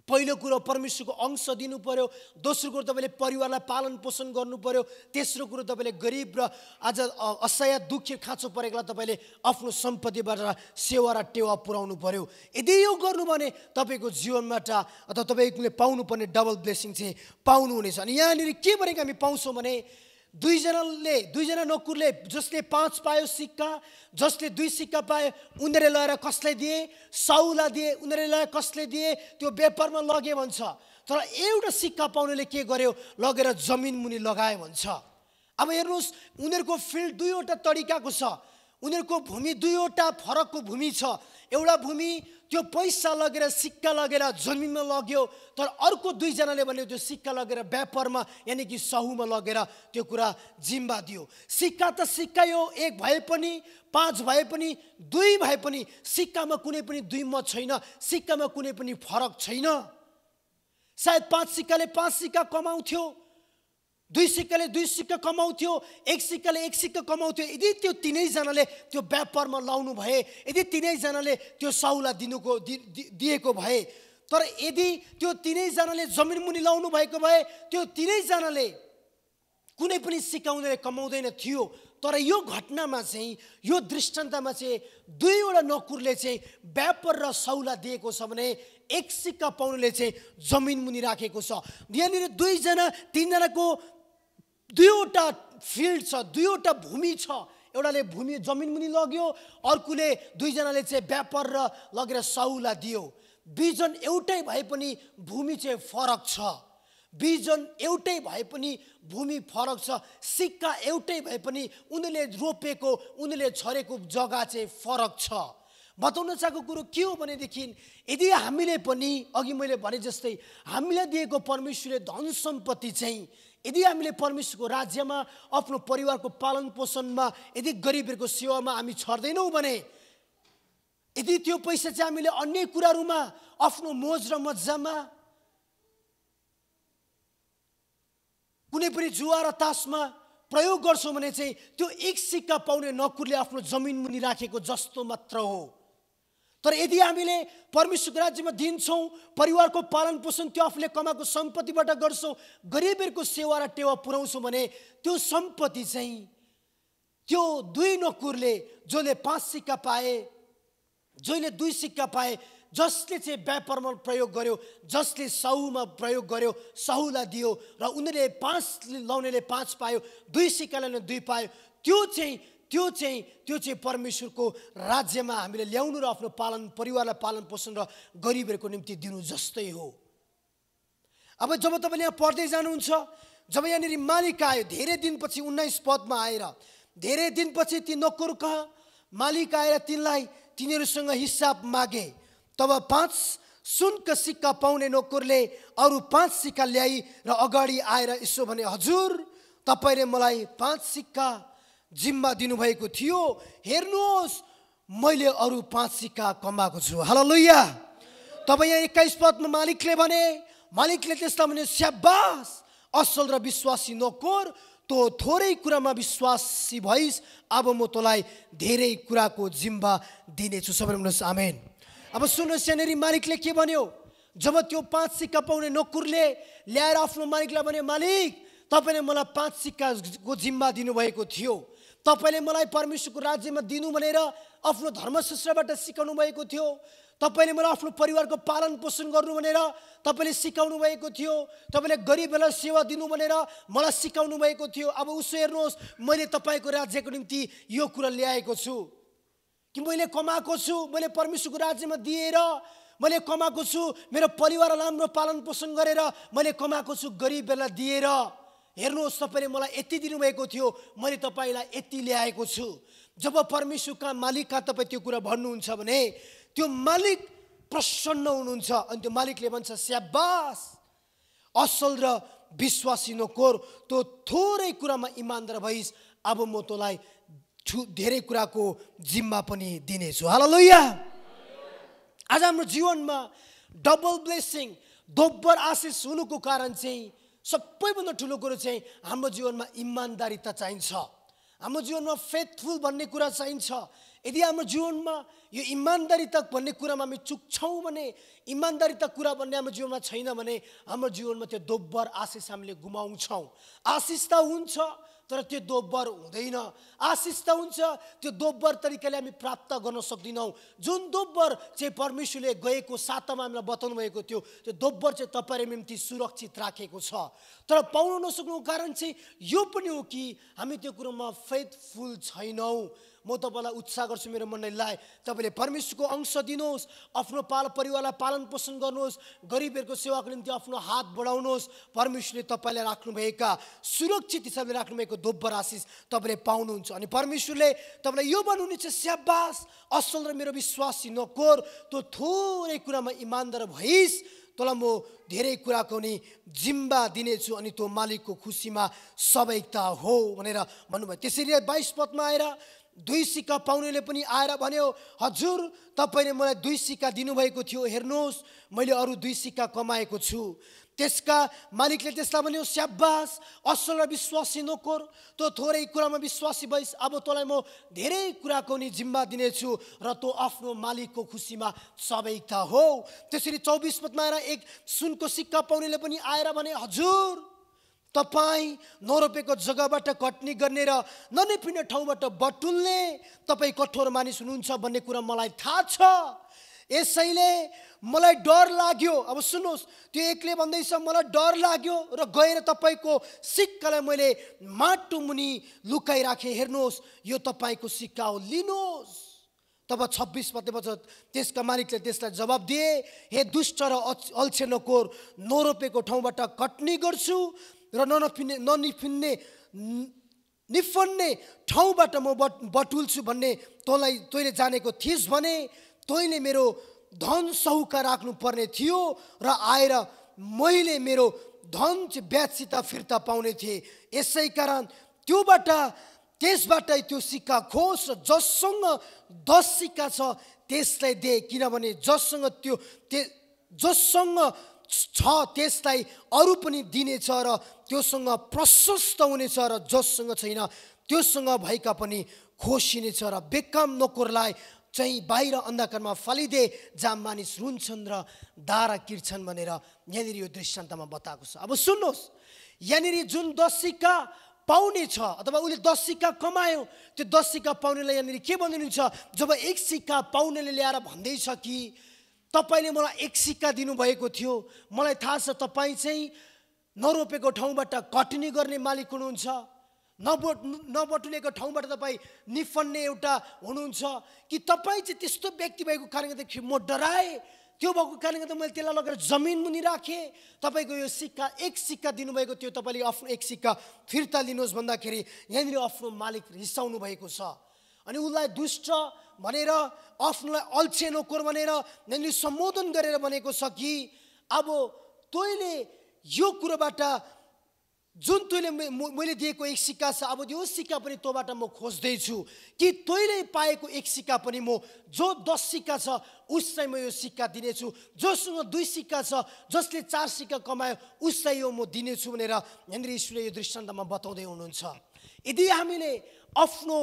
पहिलो कुरो परमेश्वरको अंश दिनु पर्यो, दोस्रो कुरो तपाईँले परिवारलाई पालन पोषण गर्नु पर्यो, तेस्रो कुरो तपाईँले गरिब र आज असहाय दुःखी खाँचो परेकोलाई तपाईँले आफ्नो सम्पत्तिबाट सेवा र टेवा पुर्याउनु पर्यो। यदि यो गर्नु भने तपाईँको जीवनबाट अथवा तपाईँले पाउनुपर्ने डबल ब्लेसिङ चाहिँ पाउनुहुनेछ। अनि यहाँनिर के भनेको हामी पाउँछौँ भने दुईजना नोकरले जसले 5 पायो सिक्का, जसले 2 सिक्का पायो उनीहरूले लगेर कसलाई दिए? साउलाई दिए। उनीहरूले लगेर कसले दिए? त्यो व्यापारमा लगे भन्छ। तर एउटा सिक्का पाउनेले के गर्यो? लगेर जमिन मुनि लगायो भन्छ। अब हेर्नुहोस्, उनीहरूको फिल्ड दुईवटा तरिकाको छ, उनीहरूको भूमि दुईवटा फरकको भूमि छ। एउटा भूमि त्यो पैसा लगेर सिक्का लगेर जमिनमा लग्यो, तर अर्को दुईजनाले भने त्यो सिक्का लगेर व्यापारमा यानि कि साहुमा लगेर त्यो कुरा जिम्मा दियो। सिक्का त सिक्का हो, एक भए पनि 5 भए पनि 2 भए पनि सिक्कामा कुनै पनि दुई मत छैन, सिक्कामा कुनै पनि फरक छैन। सायद 5 सिक्काले 5 सिक्का कमाउँथ्यो, 2 सिक्काले 2 सिक्का कमाउँथ्यो, 1 सिक्काले 1 सिक्का कमाउँथ्यो। यदि त्यो तीनैजनाले त्यो व्यापारमा लाउनु भए, यदि तीनैजनाले त्यो साहुलाई दिएको भए, तर यदि त्यो तीनैजनाले जमिन मुनि लाउनु भएको भए त्यो तीनैजनाले कुनै पनि सिक्का उनीहरूले कमाउँदैन थियो। तर यो घटनामा चाहिँ, यो दृष्टान्तमा चाहिँ दुईवटा नोकरले चाहिँ व्यापार र साहुलाई दिएको छ भने 1 सिक्का पाउनेले चाहिँ जमिन मुनि राखेको छ। यहाँनिर 3जनाको दुईवटा फिल्ड छ, दुईवटा भूमि छ। एउटाले भूमि जमिन मुनि लग्यो, अर्कोले दुईजनाले चाहिँ व्यापार र लगेर साहुलाई दियो। बिजन एउटै भए पनि भूमि चाहिँ फरक छ, बिजन एउटै भए पनि भूमि फरक छ, सिक्का एउटै भए पनि उनीहरूले रोपेको, उनीहरूले छरेको जग्गा चाहिँ फरक छ। बताउन चाहेको कुरो के हो भनेदेखि यदि हामीले पनि अघि मैले भने जस्तै हामीलाई दिएको परमेश्वरले धन सम्पत्ति चाहिँ यदि हामीले परमेश्वरको राज्यमा आफ्नो परिवारको पालन पोषणमा यदि गरिबहरूको सेवामा हामी छर्दैनौँ भने, यदि त्यो पैसा चाहिँ हामीले अन्य कुराहरूमा आफ्नो मोज र मजामा कुनै पनि जुवा र तासमा प्रयोग गर्छौँ भने चाहिँ त्यो 1 सिक्का पाउने नोकरले आफ्नो जमिन मुनि राखेको जस्तो मात्र हो। तर यदि हामीले परमेश्वरको राज्यमा दिन्छौँ, परिवारको पालन पोषण त्यो आफूले कमाएको सम्पत्तिबाट गर्छौँ, गरिबहरूको सेवा र टेवा पुर्याउँछौँ भने त्यो सम्पत्ति चाहिँ त्यो दुई नोकरले जसले 5 सिक्का पाए, जसले 2 सिक्का पाए, जसले चाहिँ व्यापारमा प्रयोग गर्यो, जसले साहुमा प्रयोग गर्यो, साहुलाई दियो र उनीहरूले 5 लाउनेले 5 पायो, 2 सिक्का लाउने 2 पायो, त्यो चाहिँ परमेश्वरको राज्यमा हामीले ल्याउनु र आफ्नो परिवारलाई पालन पोषण र गरिबहरूको निम्ति दिनु जस्तै हो। अब जब तपाईले यहाँ पढ्दै जानुहुन्छ, जब यहाँनिर मालिक आयो धेरै दिनपछि 19 पदमा आएर धेरै दिनपछि ती नोकर कहाँ मालिक आएर तिनीहरूसँग हिसाब मागे। तब 5 सुनको सिक्का पाउने नोकरले अरू 5 सिक्का ल्याई र अगाडि आएर यसो भने, हजुर तपाईले मलाई 5 सिक्का जिम्मा दिनुभएको थियो, हेर्नुहोस् मैले अरू 5 सिक्का कमाएको छु। हालेलुया। तब यहाँ 21 पदमा मालिकले त्यसलाई भने, स्याबास असल र विश्वासी नोकर, तो थोरै कुरामा विश्वासी भइस्, अब म तँलाई धेरै कुराको जिम्मा दिनेछु। सबैले भन्नुहोस् आमेन। अब सुन्नुहोस्, यहाँनिर मालिकले के भन्यो, जब त्यो 5 सिक्का पाउने नोकरले ल्याएर आफ्नो मालिकलाई भन्यो, मालिक तपाईले मलाई 5 सिक्काको जिम्मा दिनुभएको थियो, तपाईले मलाई परमेश्वरको राज्यमा दिनु भनेर आफ्नो धर्मशास्त्रबाट सिकाउनु भएको थियो, तपाईले मलाई आफ्नो परिवारको पालन पोषण गर्नु भनेर तपाईले सिकाउनु भएको थियो, तपाईले गरिबहरूलाई सेवा दिनु भनेर मलाई सिकाउनु भएको थियो। अब उसो हेर्नुहोस्, मैले तपाईको राज्यको निम्ति यो कुरा ल्याएको छु कि मैले कमाएको छु, मैले परमेश्वरको राज्यमा दिएर मैले कमाएको छु, मेरो परिवारलाई राम्रो पालन पोषण गरेर मैले कमाएको छु, गरिबहरूलाई दिएर। हेर्नुहोस्, तपाईले मलाई यति दिनुभएको थियो, मैले तपाईलाई यति ल्याएको छु। जब परमेश्वरका मालिकका तपाईँ त्यो कुरा भन्नुहुन्छ भने त्यो मालिक प्रसन्न हुनुहुन्छ अनि त्यो मालिकले भन्छ, स्याबास असल र विश्वासी नोकर, तो थोरै कुरामा इमानदार भइस्, अब म तँलाई धेरै कुराको जिम्मा पनि दिनेछु। हालेलुया। आज हाम्रो जीवनमा डबल ब्लेसिङ, दोब्बर आशिष हुनुको कारण चाहिँ सबैभन्दा ठुलो कुरो चाहिँ हाम्रो जीवनमा इमानदारिता चाहिन्छ, हाम्रो जीवनमा फेथफुल भन्ने कुरा चाहिन्छ। यदि हाम्रो जीवनमा यो इमानदारिता भन्ने कुरामा हामी चुक्छौँ भने, इमानदारिता कुरा भन्ने हाम्रो जीवनमा छैन भने हाम्रो जीवनमा त्यो दोब्बर आशिष हामीले गुमाउँछौँ। आशिष त हुन्छ तर त्यो दोब्बर हुँदैन, आशिष त हुन्छ त्यो दोब्बर तरिकाले हामी प्राप्त गर्न सक्दैनौँ। जुन दोब्बर चाहिँ परमेश्वरले गएको सातामा हामीलाई बताउनु भएको थियो, त्यो दोब्बर चाहिँ तपाईँको निम्ति सुरक्षित राखेको छ। तर पाउन नसक्नुको कारण चाहिँ यो पनि हो कि हामी त्यो कुरोमा फेथफुल छैनौँ। म तपाईँलाई उत्साह गर्छु मेरो मनलाई, तपाईँले परमेश्वरको अंश दिनुहोस्, आफ्नो परिवारलाई पालन पोषण गर्नुहोस्, गरिबहरूको सेवाको निम्ति आफ्नो हात बढाउनुहोस्। परमेश्वरले तपाईँलाई राख्नुभएका सुरक्षित हिसाबले राख्नुभएको दोब्बर आशिष तपाईँले पाउनुहुन्छ। अनि परमेश्वरले तपाईँलाई यो भन्नुहुनेछ, स्याबास असल र मेरो विश्वासी नोकर, तो थोरै कुरामा इमानदार भइस्, तँलाई म धेरै कुराको नि जिम्मा दिनेछु अनि त्यो मालिकको खुसीमा सबैता हो भनेर भन्नुभयो। त्यसरी 22 पदमा आएर 2 सिक्का पाउनेले पनि आएर भन्यो, हजुर तपाईले मलाई 2 सिक्का दिनुभएको थियो, हेर्नुहोस् मैले अरू 2 सिक्का कमाएको छु। त्यसका मालिकले त्यसलाई भन्यो, स्याबास असल र विश्वासी नोकर, तो थोरै कुरामा विश्वासी भइस्, अब तँलाई म धेरै कुराको नि जिम्मा दिनेछु र तँ आफ्नो मालिकको खुसीमा सबैता हो। त्यसरी 24 पदमा आएर 1 सुनको सिक्का पाउनेले पनि आएर भने, हजुर तपाईँ नरोपेको जग्गाबाट कटनी गर्ने र ननिपिने ठाउँबाट बटुल्ने तपाईँ कठोर मानिस हुनुहुन्छ भन्ने कुरा मलाई थाहा छ, यसैले मलाई डर लाग्यो। अब सुन्नुहोस्, त्यो एकले भन्दैछ मलाई डर लाग्यो र गएर तपाईँको सिक्कालाई मैले माटो मुनि लुकाइराखेँ, हेर्नुहोस् यो तपाईँको सिक्का हो, लिनुहोस्। तब 26 पदमा त्यसका मालिकले त्यसलाई जवाब दिए, हे दुष्ट र अल्छे नोकर, नरोपेको ठाउँबाट कटनी गर्छु र निफन्ने ठाउँबाट म बटुल्छु भन्ने तैँले जानेको थिइस् भने तैँले मेरो धन सहुका राख्नु पर्ने थियो र आएर मैले मेरो धन चाहिँ ब्याजसित फिर्ता पाउने थिएँ। यसै कारण त्यसबाट त्यो सिक्का खोज र जससँग 10 सिक्का छ त्यसलाई दे, किनभने जससँग छ त्यसलाई अरू पनि दिनेछ र त्योसँग प्रशस्त हुनेछ र जससँग छैन त्योसँग भएका पनि खोसिनेछ र बेकाम नोकरलाई चाहिँ बाहिर अन्धकारमा फलिदे जहाँ मानिस रुन्छन् र दारा किर्छन् भनेर यहाँनिर यो दृष्टान्तमा बताएको छ। अब सुन्नुहोस्, यहाँनिर जुन 10 सिक्का पाउने छ अथवा उसले 10 सिक्का कमायो, त्यो 10 सिक्का पाउनेलाई यहाँनिर के भनिनुहुन्छ, जब 1 सिक्का पाउनेले ल्याएर भन्दैछ कि तपाईँले मलाई 1 सिक्का दिनुभएको थियो, मलाई थाहा छ तपाईँ चाहिँ नरोपेको ठाउँबाट कटनी गर्ने मालिक हुनुहुन्छ, नबटुलेको ठाउँबाट तपाईँ निफन्ने एउटा हुनुहुन्छ कि तपाईँ चाहिँ त्यस्तो व्यक्ति भएको कारणले गर्दाखेरि म डराएँ, त्यो भएको कारणले गर्दा मैले त्यसलाई लगेर जमिन मुनि राखेँ। तपाईँको यो सिक्का 1 सिक्का दिनुभएको थियो, तपाईँले आफ्नो 1 सिक्का फिर्ता लिनुहोस् भन्दाखेरि यहाँनिर आफ्नो मालिक रिसाउनु भएको छ अनि उसलाई दुष्ट भनेर, आफ्नोलाई अल्छे नोकर भनेर यहाँनिर सम्बोधन गरेर भनेको छ कि अब तैँले यो कुरोबाट जुन तैँले मैले दिएको 1 सिक्का छ, अब यो सिक्का पनि तँबाट म खोज्दैछु कि तैँले पाएको 1 सिक्का पनि म जो 10 सिक्का छ उसलाई म यो सिक्का दिनेछु, जोसँग 2 सिक्का छ, जसले 4 सिक्का कमायो उसलाई यो म दिनेछु भनेर यहाँनिर ईश्वरले यो दृष्टान्तमा बताउँदै हुनुहुन्छ। यदि हामीले आफ्नो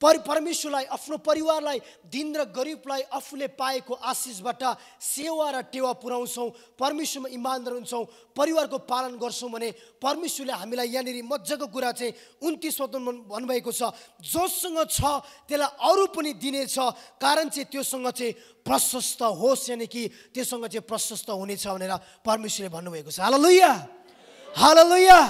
परमेश्वरलाई, आफ्नो परिवारलाई, दिन र गरिबलाई आफूले पाएको आशिषबाट सेवा र टेवा पुर्याउँछौँ, परमेश्वरमा इमानदार हुन्छौँ, परिवारको पालन गर्छौँ भने परमेश्वरले हामीलाई यहाँनिर मजाको कुरा चाहिँ 29 पदमा भन्नुभएको छ, जोसँग छ त्यसलाई अरू पनि दिनेछ, कारण चाहिँ त्योसँग चाहिँ प्रशस्त होस्, यानि कि त्योसँग चाहिँ प्रशस्त हुनेछ भनेर परमेश्वरले भन्नुभएको छ। हालेलुया, हालेलुया।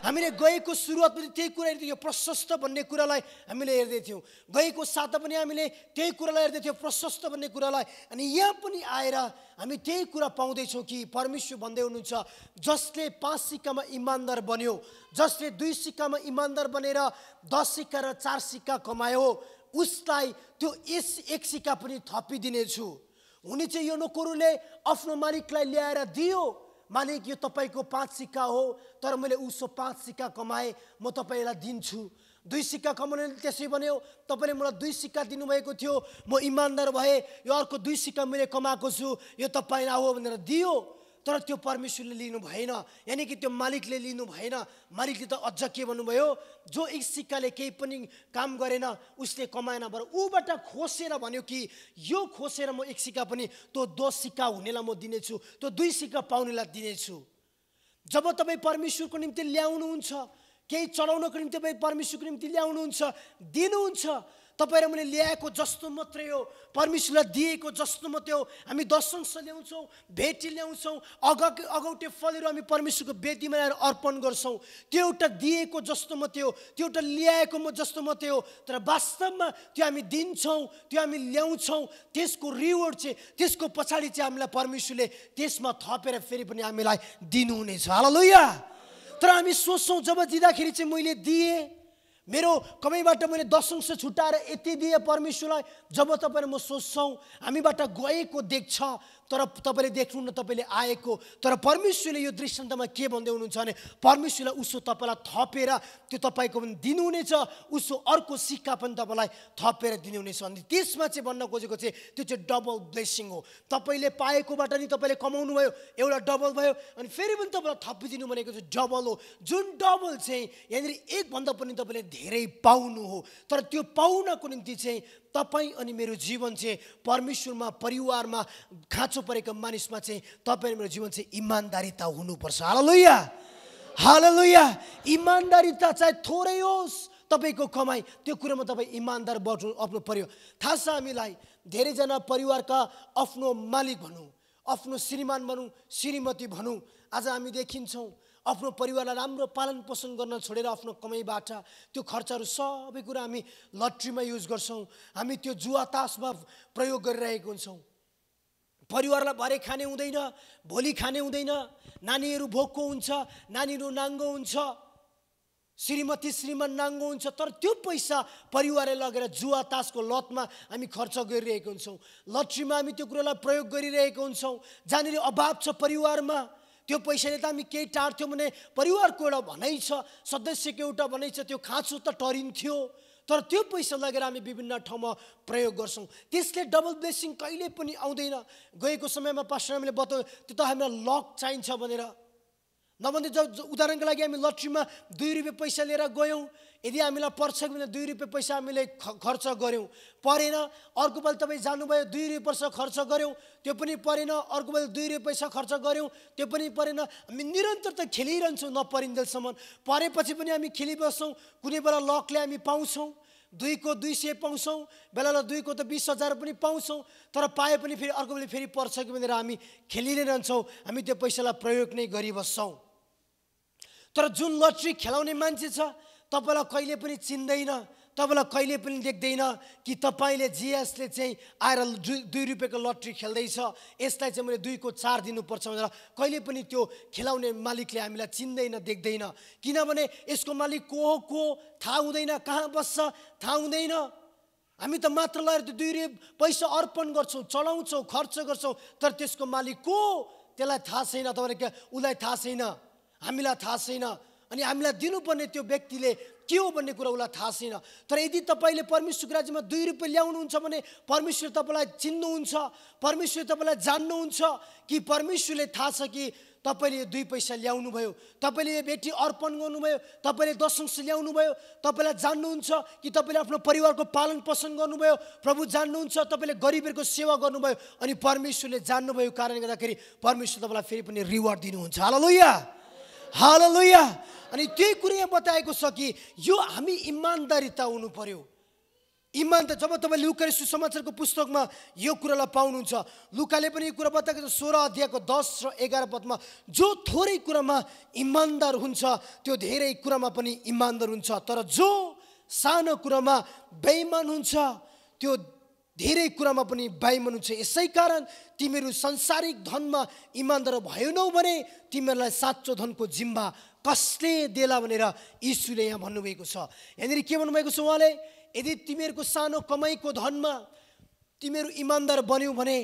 हामीले गएको सुरुवात पनि त्यही कुरा हेर्दै थियो, प्रशस्त भन्ने कुरालाई हामीले हेर्दै थियौँ, गएको साता पनि हामीले त्यही कुरालाई हेर्दै थियौँ, प्रशस्त भन्ने कुरालाई। अनि यहाँ पनि आएर हामी त्यही कुरा पाउँदैछौँ कि परमेश्वर भन्दै हुनुहुन्छ, जसले 5 सिक्कामा इमानदार बन्यो, जसले 2 सिक्कामा इमानदार बनेर 10 सिक्का र 4 सिक्का कमायो, उसलाई त्यो 1 सिक्का पनि थपिदिनेछु। हुने चाहिँ यो नोकरले आफ्नो मालिकलाई ल्याएर दियो, मालिक यो तपाईँको 5 सिक्का हो, तर मैले उसो 5 सिक्का कमाएँ, म तपाईँलाई दिन्छु। 2 सिक्का कमाउनेले त्यसै भन्यो, तपाईँले मलाई 2 सिक्का दिनुभएको थियो, म इमानदार भएँ, यो अर्को 2 सिक्का मैले कमाएको छु, यो तपाईँलाई हो भनेर दियो। तर त्यो परमेश्वरले लिनु भएन, यानि कि त्यो मालिकले लिनु भएन। मालिकले त अझ के भन्नुभयो, जो 1 सिक्काले केही पनि काम गरेन, उसले कमाएन, बरु ऊबाट खोसेर भन्यो कि यो खोसेर म 1 सिक्का पनि त्यो 10 सिक्का हुनेलाई म दिनेछु, त्यो 2 सिक्का पाउनेलाई दिनेछु। जब तपाईँ परमेश्वरको निम्ति ल्याउनुहुन्छ, केही चढाउनको निम्ति तपाईँ परमेश्वरको निम्ति ल्याउनुहुन्छ, दिनुहुन्छ, तपाईँ र मैले ल्याएको जस्तो मात्रै हो, परमेश्वरलाई दिएको जस्तो मात्रै हो। हामी दशंश ल्याउँछौँ, भेटी ल्याउँछौँ, अगौटे फलहरू हामी परमेश्वरको वेदीमा ल्याएर अर्पण गर्छौँ, त्यो एउटा दिएको जस्तो मात्रै हो, त्यो एउटा ल्याएको जस्तो मात्रै हो। तर वास्तवमा त्यो हामी दिन्छौँ, त्यो हामी ल्याउँछौँ, त्यसको रिवार्ड चाहिँ, त्यसको पछाडि चाहिँ हामीलाई परमेश्वरले त्यसमा थपेर फेरि पनि हामीलाई दिनुहुनेछ। हालेलुया। तर हामी सोच्छौँ जब दिँदाखेरि चाहिँ मैले दिएँ, मेरो कमाइबाट मैले दशंश छुटाएर यति दिएँ परमेश्वरलाई, जब तपाईँ म सोच्छौँ हामीबाट गएको देख्छ, तर तपाईँले देख्नुहुन्न तपाईँले आएको। तर परमेश्वरले यो दृष्टान्तमा के भन्दै हुनुहुन्छ भने, परमेश्वरलाई उसो तपाईँलाई थपेर त्यो तपाईँको पनि दिनुहुनेछ, उसो अर्को सिक्का पनि तपाईँलाई थपेर दिनुहुनेछ। अनि त्यसमा चाहिँ भन्न खोजेको चाहिँ त्यो चाहिँ डबल ब्लेसिङ हो। तपाईँले पाएकोबाट नि तपाईँले कमाउनु भयो, एउटा डबल भयो, अनि फेरि पनि तपाईँलाई थपिदिनु भनेको चाहिँ डबल हो। जुन डबल चाहिँ यहाँनिर एकभन्दा पनि तपाईँले धेरै पाउनु हो। तर त्यो पाउनको निम्ति चाहिँ तपाईँ अनि मेरो जीवन चाहिँ परमेश्वरमा, परिवारमा, खाँचो परेको मानिसमा चाहिँ तपाईँ अनि मेरो जीवन चाहिँ इमान्दारिता हुनुपर्छ। हालेलुया, हालेलुया। इमान्दारिता चाहे थोरै होस्, तपाईँको कमाई, त्यो कुरोमा तपाईँ इमान्दार बन्नु आफ्नो पर्यो। थाहा छ हामीलाई धेरैजना परिवारका आफ्नो मालिक भनौँ, आफ्नो श्रीमान भनौँ, श्रीमती भनौँ, आज हामी देखिन्छौँ आफ्नो परिवारलाई राम्रो पालन पोषण गर्न छोडेर आफ्नो कमाइबाट त्यो खर्चहरू सबै कुरा हामी लट्रीमा युज गर्छौँ, हामी त्यो जुवा तासमा प्रयोग गरिरहेको हुन्छौँ। परिवारलाई भरे खाने हुँदैन, भोलि खाने हुँदैन, नानीहरू भोको हुन्छ, नानीहरू नाङ्गो हुन्छ, श्रीमती श्रीमान नाङ्गो हुन्छ, तर त्यो पैसा परिवारले लगेर जुवा तासको लतमा हामी खर्च गरिरहेको हुन्छौँ, लट्रीमा हामी त्यो कुरालाई प्रयोग गरिरहेको हुन्छौँ। जहाँनिर अभाव छ परिवारमा, त्यो पैसाले त हामी केही टाढ्थ्यौँ भने परिवारको एउटा भनाइ छ, सदस्यको एउटा भनाइ छ, त्यो खाँचो त टरिन्थ्यो, तर त्यो पैसा लगेर हामी विभिन्न ठाउँमा प्रयोग गर्छौँ। त्यसले डबल ब्लेसिङ कहिले पनि आउँदैन। गएको समयमा पास्टर हामीले बतायो, त्यो त हामीलाई लक चाहिन्छ भनेर, नभन्दै उदाहरणको लागि हामी लट्रीमा 2 रुपियाँ पैसा लिएर गयौँ, यदि हामीलाई पर्छ भने 2 रुपैयाँ पैसा हामीले खर्च गर्यौं, परेन, अर्को पालि तपाईँ जानुभयो 2 रुपैयाँ पैसा खर्च गर्यौं, त्यो पनि परेन, अर्को पालि 2 रुपैयाँ पैसा खर्च गर्यौं, त्यो पनि परेन। हामी निरन्तर त खेलिरहन्छौँ नपरिन्जेलसम्म। परेपछि पनि हामी खेलिबस्छौँ। कुनै बेला लकले हामी पाउँछौँ, 2 को 200 पाउँछौँ, बेला 2 को त 20,000 पनि पाउँछौँ, तर पाए पनि फेरि अर्को बेला फेरि पर्छ कि भनेर हामी खेलिरहन्छौँ। हामी त्यो पैसालाई प्रयोग नै गरिबस्छौँ। तर जुन लटरी खेलाउने मान्छे छ, तपाईलाई कहिले पनि चिन्दैन, तपाईलाई कहिले पनि देख्दैन कि तपाईले जिएसले चाहिँ आएर 2 रुपैयाँको लटरी खेल्दैछ, यसलाई चाहिँ मैले 2 को 4 दिनुपर्छ भनेर कहिले पनि त्यो खेलाउने मालिकले हामीलाई चिन्दैन, देख्दैन। किनभने यसको मालिक को हो थाहा हुँदैन, कहाँ बस्छ थाहा हुँदैन। हामी त मात्र लगाएर 2 रुपैयाँ पैसा अर्पण गर्छौँ, चलाउँछौँ, खर्च गर्छौँ, तर त्यसको मालिक को त्यसलाई थाहा छैन, तपाईलाई उसलाई थाहा छैन, हामीलाई थाहा छैन। अनि हामीलाई दिनुपर्ने त्यो व्यक्तिले के हो भन्ने कुरा उसलाई थाहा छैन। तर यदि तपाईले परमेश्वरको राज्यमा 2 रुपैयाँ ल्याउनुहुन्छ भने परमेश्वर तपाईलाई चिन्नुहुन्छ, परमेश्वर तपाईलाई जान्नुहुन्छ कि परमेश्वरले थाहा छ कि तपाईले यो 2 पैसा ल्याउनु भयो, तपाईले यो भेटी अर्पण गर्नुभयो, तपाईले दशंश ल्याउनु भयो, तपाईलाई जान्नुहुन्छ कि तपाईले आफ्नो परिवारको पालन पोषण गर्नुभयो, प्रभु जान्नुहुन्छ, तपाईले गरिबहरूको सेवा गर्नुभयो, अनि परमेश्वरले जान्नुभयो कारणले गर्दाखेरि परमेश्वर तपाईलाई फेरि पनि रिवार्ड दिनुहुन्छ। हालेलुया, हालेलुया। अनि त्यही कुरा यहाँ बताएको छ कि यो हामी इमानदारिता हुनु पर्यो। इमानदार जब तपाईले लुका सुसमाचारको पुस्तकमा यो कुरालाई पाउनुहुन्छ, लुकाले पनि यो कुरा बताएको छ 16 अध्यायको 10 र 11 पदमा, जो थोरै कुरामा इमानदार हुन्छ त्यो धेरै कुरामा पनि इमानदार हुन्छ, तर जो सानो कुरामा बेइमान हुन्छ त्यो धेरै कुरामा पनि बेइमान हुन्छ। यसै कारण तिमीहरू संसारिक धनमा इमानदार भएनौ भने तिमीहरूलाई साँचो धनको जिम्मा कसले देला भनेर यीशुले यहाँ भन्नुभएको छ। यहाँनिर के भन्नुभएको छ उहाँले, यदि तिमीहरूको सानो कमाइको धनमा तिमीहरू इमानदार बन्यौ भने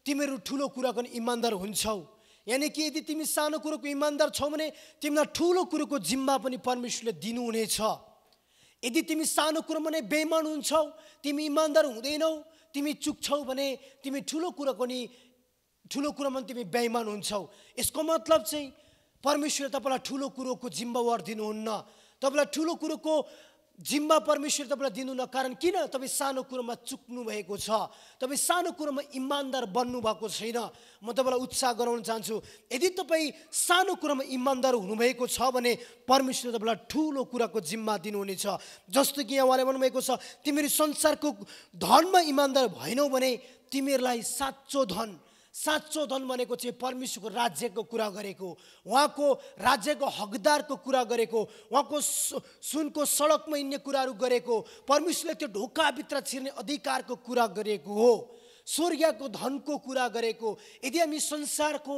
तिमीहरू ठुलो कुराको इमानदार हुन्छौ। यानी कि यदि तिमी सानो कुरोको इमानदार छौ भने तिमीलाई ठुलो कुरोको जिम्मा पनि परमेश्वरले दिनुहुनेछ। यदि तिमी सानो कुरोमा नै बेइमान हुन्छौ, तिमी इमानदार हुँदैनौ, तिमी चुक्छौ भने तिमी ठुलो कुरामा तिमी बेइमान हुन्छौ। यसको मतलब चाहिँ परमेश्वरले तपाईलाई ठुलो कुरोको जिम्मेवार दिनुहुन्न, तपाईलाई ठुलो कुरोको जिम्मा परमेश्वर तपाईलाई दिनुहुन्न। कारण किन? तपाईँ सानो कुरोमा चुक्नु भएको छ, तपाईँ सानो कुरोमा इमानदार बन्नु भएको छैन। म तपाईलाई उत्साह गराउन चाहन्छु, यदि तपाईँ सानो कुरामा इमानदार हुनुभएको छ भने परमेश्वरले तपाईलाई ठुलो कुराको जिम्मा दिनुहुनेछ। जस्तो कि यहाँ उहाँले भन्नुभएको छ, तिमीहरू संसारको धनमा इमानदार भएनौ भने तिमीहरूलाई साँचो धन भनेको चाहिँ परमेश्वरको राज्यको कुरा गरेको, उहाँको राज्यको हकदारको कुरा गरेको, उहाँको सुनको सडकमा हिँड्ने कुराहरू गरेको, परमेश्वरले त्यो ढोकाभित्र छिर्ने अधिकारको कुरा गरेको हो, स्वर्गको धनको कुरा गरेको। यदि हामी संसारको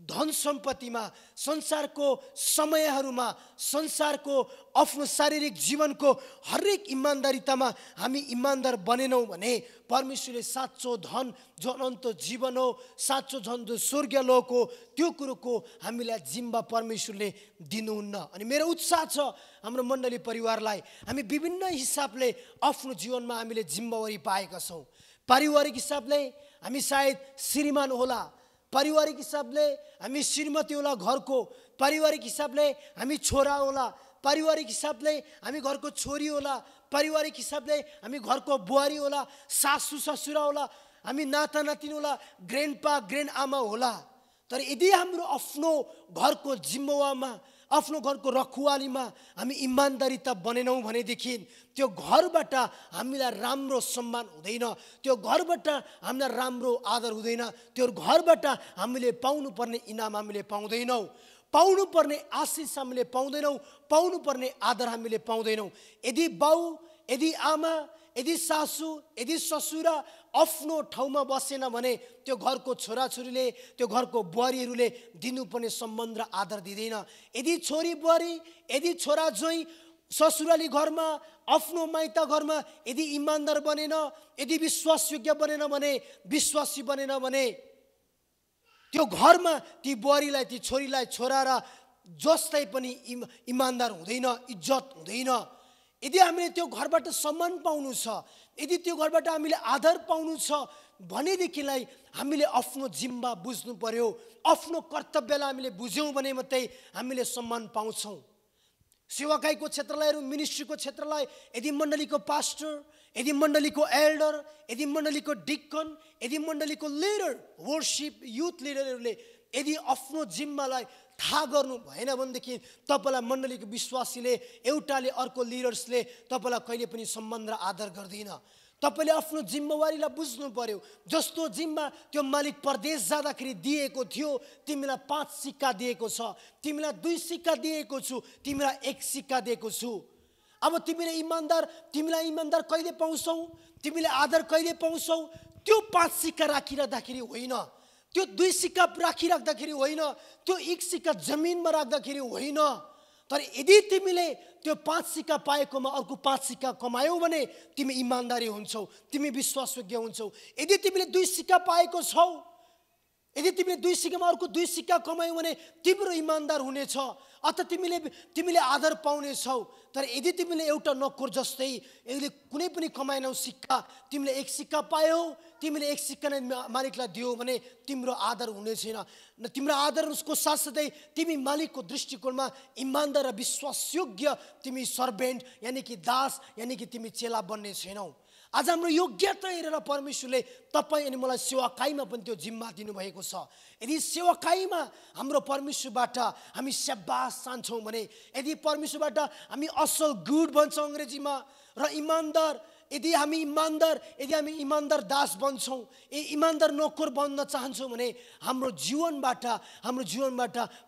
धन सम्पत्तिमा, संसारको समयहरूमा, संसारको आफ्नो शारीरिक जीवनको हरेक इमानदारितामा हामी इमानदार बनेनौँ भने परमेश्वरले साँचो धन जो अनन्त जीवन हो, साँचो धन जो स्वर्गीय लोक हो, त्यो कुरोको हामीलाई जिम्मा परमेश्वरले दिनुहुन्न। अनि मेरो उत्साह छ हाम्रो मण्डली परिवारलाई, हामी विभिन्न हिसाबले आफ्नो जीवनमा हामीले जिम्मेवारी पाएका छौँ। पारिवारिक हिसाबले हामी सायद श्रीमान होला, पारिवारिक हिसाबले हामी श्रीमती होला घरको, पारिवारिक हिसाबले हामी छोरा होला, पारिवारिक हिसाबले हामी घरको छोरी होला, पारिवारिक हिसाबले हामी घरको बुहारी होला, सासू ससुरा होला, हामी नाता नातिनी होला, ग्रेन्डपा ग्रेन्ड आमा होला। तर यदि हाम्रो आफ्नो घरको जिम्मेवारीमा, आफ्नो घरको रखुवालीमा हामी इमानदारिता बनेनौँ भनेदेखि त्यो घरबाट हामीलाई राम्रो सम्मान हुँदैन, त्यो घरबाट हामीलाई राम्रो आदर हुँदैन, त्यो घरबाट हामीले पाउनुपर्ने इनाम हामीले पाउँदैनौँ, पाउनुपर्ने आशिष हामीले पाउँदैनौँ, पाउनुपर्ने आदर हामीले पाउँदैनौँ। यदि बाउ, यदि आमा, यदि सासू, यदि ससुरा आफ्नो ठाउँमा बसेन भने त्यो घरको छोराछोरीले, त्यो घरको बुहारीहरूले दिनुपर्ने सम्मान र आदर दिँदैन। यदि छोरी बुहारी, यदि छोरा ज्वाइँ ससुराली घरमा, आफ्नो माइता घरमा यदि इमानदार बनेन, यदि विश्वासयोग्य बनेन भने, विश्वासी बनेन भने त्यो घरमा ती बुहारीलाई, ती छोरीलाई, छोरा र जसलाई पनि इमानदार हुँदैन, इज्जत हुँदैन। यदि हामीले त्यो घरबाट सम्मान पाउनु छ, यदि त्यो घरबाट हामीले आदर पाउनु छ भनेदेखिलाई हामीले आफ्नो जिम्मा बुझ्नु पर्यो, आफ्नो कर्तव्यलाई हामीले बुझ्यौँ भने मात्रै हामीले सम्मान पाउँछौँ। सेवाकाईको क्षेत्रलाई हेरौँ, मिनिस्ट्रीको क्षेत्रलाई, यदि मण्डलीको पास्टर, यदि मण्डलीको एल्डर, यदि मण्डलीको डिकन, यदि मण्डलीको लिडर, वर्शिप युथ लिडरहरूले यदि आफ्नो जिम्मालाई थाहा गर्नु भएन भनेदेखि तपाईँलाई मण्डलीको विश्वासीले, एउटाले अर्को लिडर्सले तपाईँलाई कहिले पनि सम्मान र आदर गर्दैन। तपाईँले आफ्नो जिम्मेवारीलाई बुझ्नु पर्यो। जस्तो जिम्मा त्यो मालिक परदेश जाँदाखेरि दिएको थियो, तिमीलाई 5 सिक्का दिएको छ, तिमीलाई 2 सिक्का दिएको छु, तिमीलाई 1 सिक्का दिएको छु। अब तिमीलाई इमान्दार कहिले पाउँछौ, तिमीले आदर कहिले पाउँछौ? त्यो 5 सिक्का राखिराख्दाखेरि होइन, त्यो 2 सिक्का राखिराख्दाखेरि होइन, त्यो 1 सिक्का जमिनमा राख्दाखेरि होइन। तर यदि तिमीले त्यो 5 सिक्का पाएकोमा अर्को 5 सिक्का कमायौ भने तिमी इमान्दारी हुन्छौ, तिमी विश्वासयोग्य हुन्छौ। यदि तिमीले 2 सिक्का पाएको छौ, यदि तिमीले 2 सिक्कामा अर्को 2 सिक्का कमायौ भने तिम्रो इमान्दार हुनेछ, अथवा तिमीले आदर पाउनेछौ। तर यदि तिमीले एउटा नोकर जस्तै यसले कुनै पनि कमाएनौ सिक्का, तिमीले 1 सिक्का पायौ, तिमीले 1 सिक्का नै मालिकलाई दियौ भने तिम्रो आदर हुने छैन। तिम्रो आदर उसको साथसाथै तिमी मालिकको दृष्टिकोणमा इमान्दार र विश्वासयोग्य तिमी सर्भेन्ट यानी कि दास यानी कि तिमी चेला बन्ने छैनौ। आज हाम्रो योग्यता हेरेर परमेश्वरले तपाईँ अनि मलाई सेवाकाईमा पनि त्यो जिम्मा दिनुभएको छ। यदि सेवाकाईमा हाम्रो परमेश्वरबाट हामी स्याबास चाहन्छौँ भने, यदि परमेश्वरबाट हामी असल गुड भन्छौँ अङ्ग्रेजीमा र इमान्दार, यदि हामी इमान्दार दास बन्छौँ, इमान्दार नोकर बन्न चाहन्छौँ भने हाम्रो जीवनबाट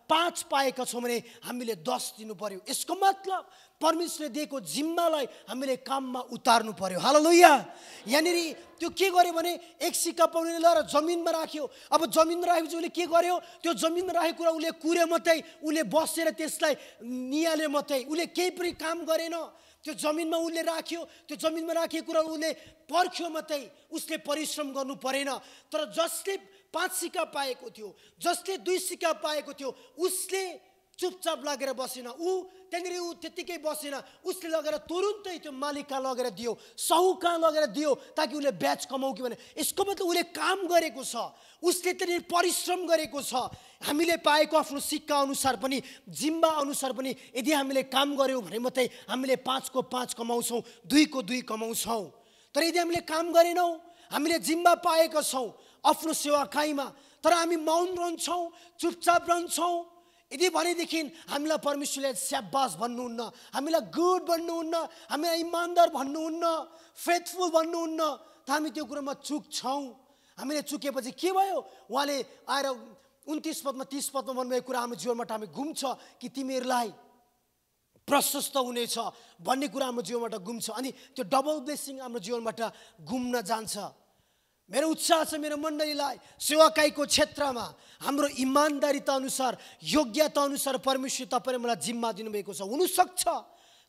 5 पाएका छौँ भने हामीले 10 दिनु पर्यो। यसको मतलब परमेश्वरले दिएको जिम्मालाई हामीले काममा उतार्नु पर्यो। हालेलुया। यहाँनिर त्यो के गर्यो भने 1 सिक्का पाउनेले लगेर जमिनमा राख्यो। अब जमिनमा राखेपछि उसले के गर्यो? त्यो जमिनमा राखेको कुरा उसले कुर्यो मात्रै, उसले बसेर त्यसलाई निहाल्यो मात्रै, उसले केही पनि काम गरेन। त्यो जमिनमा उसले राख्यो, त्यो जमिनमा राखेको कुरा उसले पर्ख्यो मात्रै, उसले परिश्रम गर्नु परेन। तर जसले 5 सिक्का पाएको थियो, जसले 2 सिक्का पाएको थियो, उसले चुपचाप लागेर बसेन, त्यहाँनिर त्यत्तिकै बसेन, उसले लगेर तुरुन्तै त्यो मालिक कहाँ लगेर दियो, साहु कहाँ लगेर दियो, ताकि उसले ब्याज कमाउ कि भने। यसको मतलब उसले काम गरेको छ, उसले त्यहाँनिर परिश्रम गरेको छ। हामीले पाएको आफ्नो सिक्का अनुसार पनि, जिम्मा अनुसार पनि यदि हामीले काम गर्यौँ भने मात्रै हामीले 5 को 5 कमाउँछौँ, 2 को 2 कमाउँछौँ। तर यदि हामीले काम गरेनौँ, हामीले जिम्मा पाएका छौँ आफ्नो सेवाकाईमा, तर हामी मौन रहन्छौँ, चुपचाप रहन्छौँ, यदि भनेदेखि हामीलाई परमेश्वरले स्याबास भन्नुहुन्न, हामीलाई गुड भन्नुहुन्न, हामीलाई इमान्दार भन्नुहुन्न, फेथफुल भन्नुहुन्न, त हामी त्यो कुरामा चुक्छौँ। हामीले चुकेपछि के भयो? उहाँले आएर 29 पदमा 30 पदमा भन्नुभएको कुरा हाम्रो जीवनबाट हामी घुम्छ कि तिमीहरूलाई प्रशस्त हुनेछ भन्ने कुरा हाम्रो जीवनबाट घुम्छ, अनि त्यो डबल ब्लेसिङ हाम्रो जीवनबाट घुम्न जान्छ। मेरो उत्साह छ मेरो मण्डलीलाई सेवाकाईको क्षेत्रमा हाम्रो इमान्दारिता अनुसार, योग्यता अनुसार परमेश्वर तपाईँले मलाई जिम्मा दिनुभएको छ। हुनसक्छ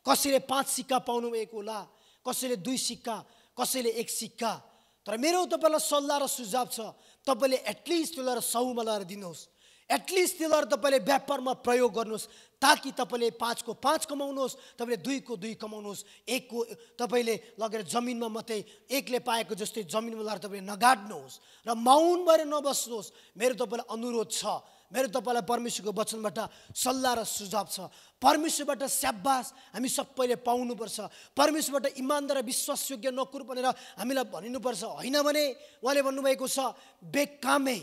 कसैले 5 सिक्का पाउनुभएको होला, कसैले 2 सिक्का, कसैले 1 सिक्का। तर मेरो तपाईँलाई सल्लाह र सुझाव छ, तपाईँले एटलिस्ट त्यो लगाएर साहुमा लगाएर दिनुहोस्, एटलिस्ट त्यो लगाएर तपाईँले व्यापारमा प्रयोग गर्नुहोस्, ताकि तपाईँले 5 को 5 कमाउनुहोस्, तपाईँले 2 को 2 कमाउनुहोस्। 1 को तपाईँले लगेर जमिनमा मात्रै 1 ले पाएको जस्तै जमिनमा लगाएर तपाईँले नगाड्नुहोस् र मौन भएर नबस्नुहोस्। मेरो तपाईँलाई अनुरोध छ, मेरो तपाईँलाई परमेश्वरको वचनबाट सल्लाह र सुझाव छ। परमेश्वरबाट स्याबास हामी सबैले पाउनुपर्छ। परमेश्वरबाट इमान्दार र विश्वासयोग्य नोकर बनेर हामीलाई भनिनुपर्छ। होइन भने उहाँले भन्नुभएको छ बेकामे,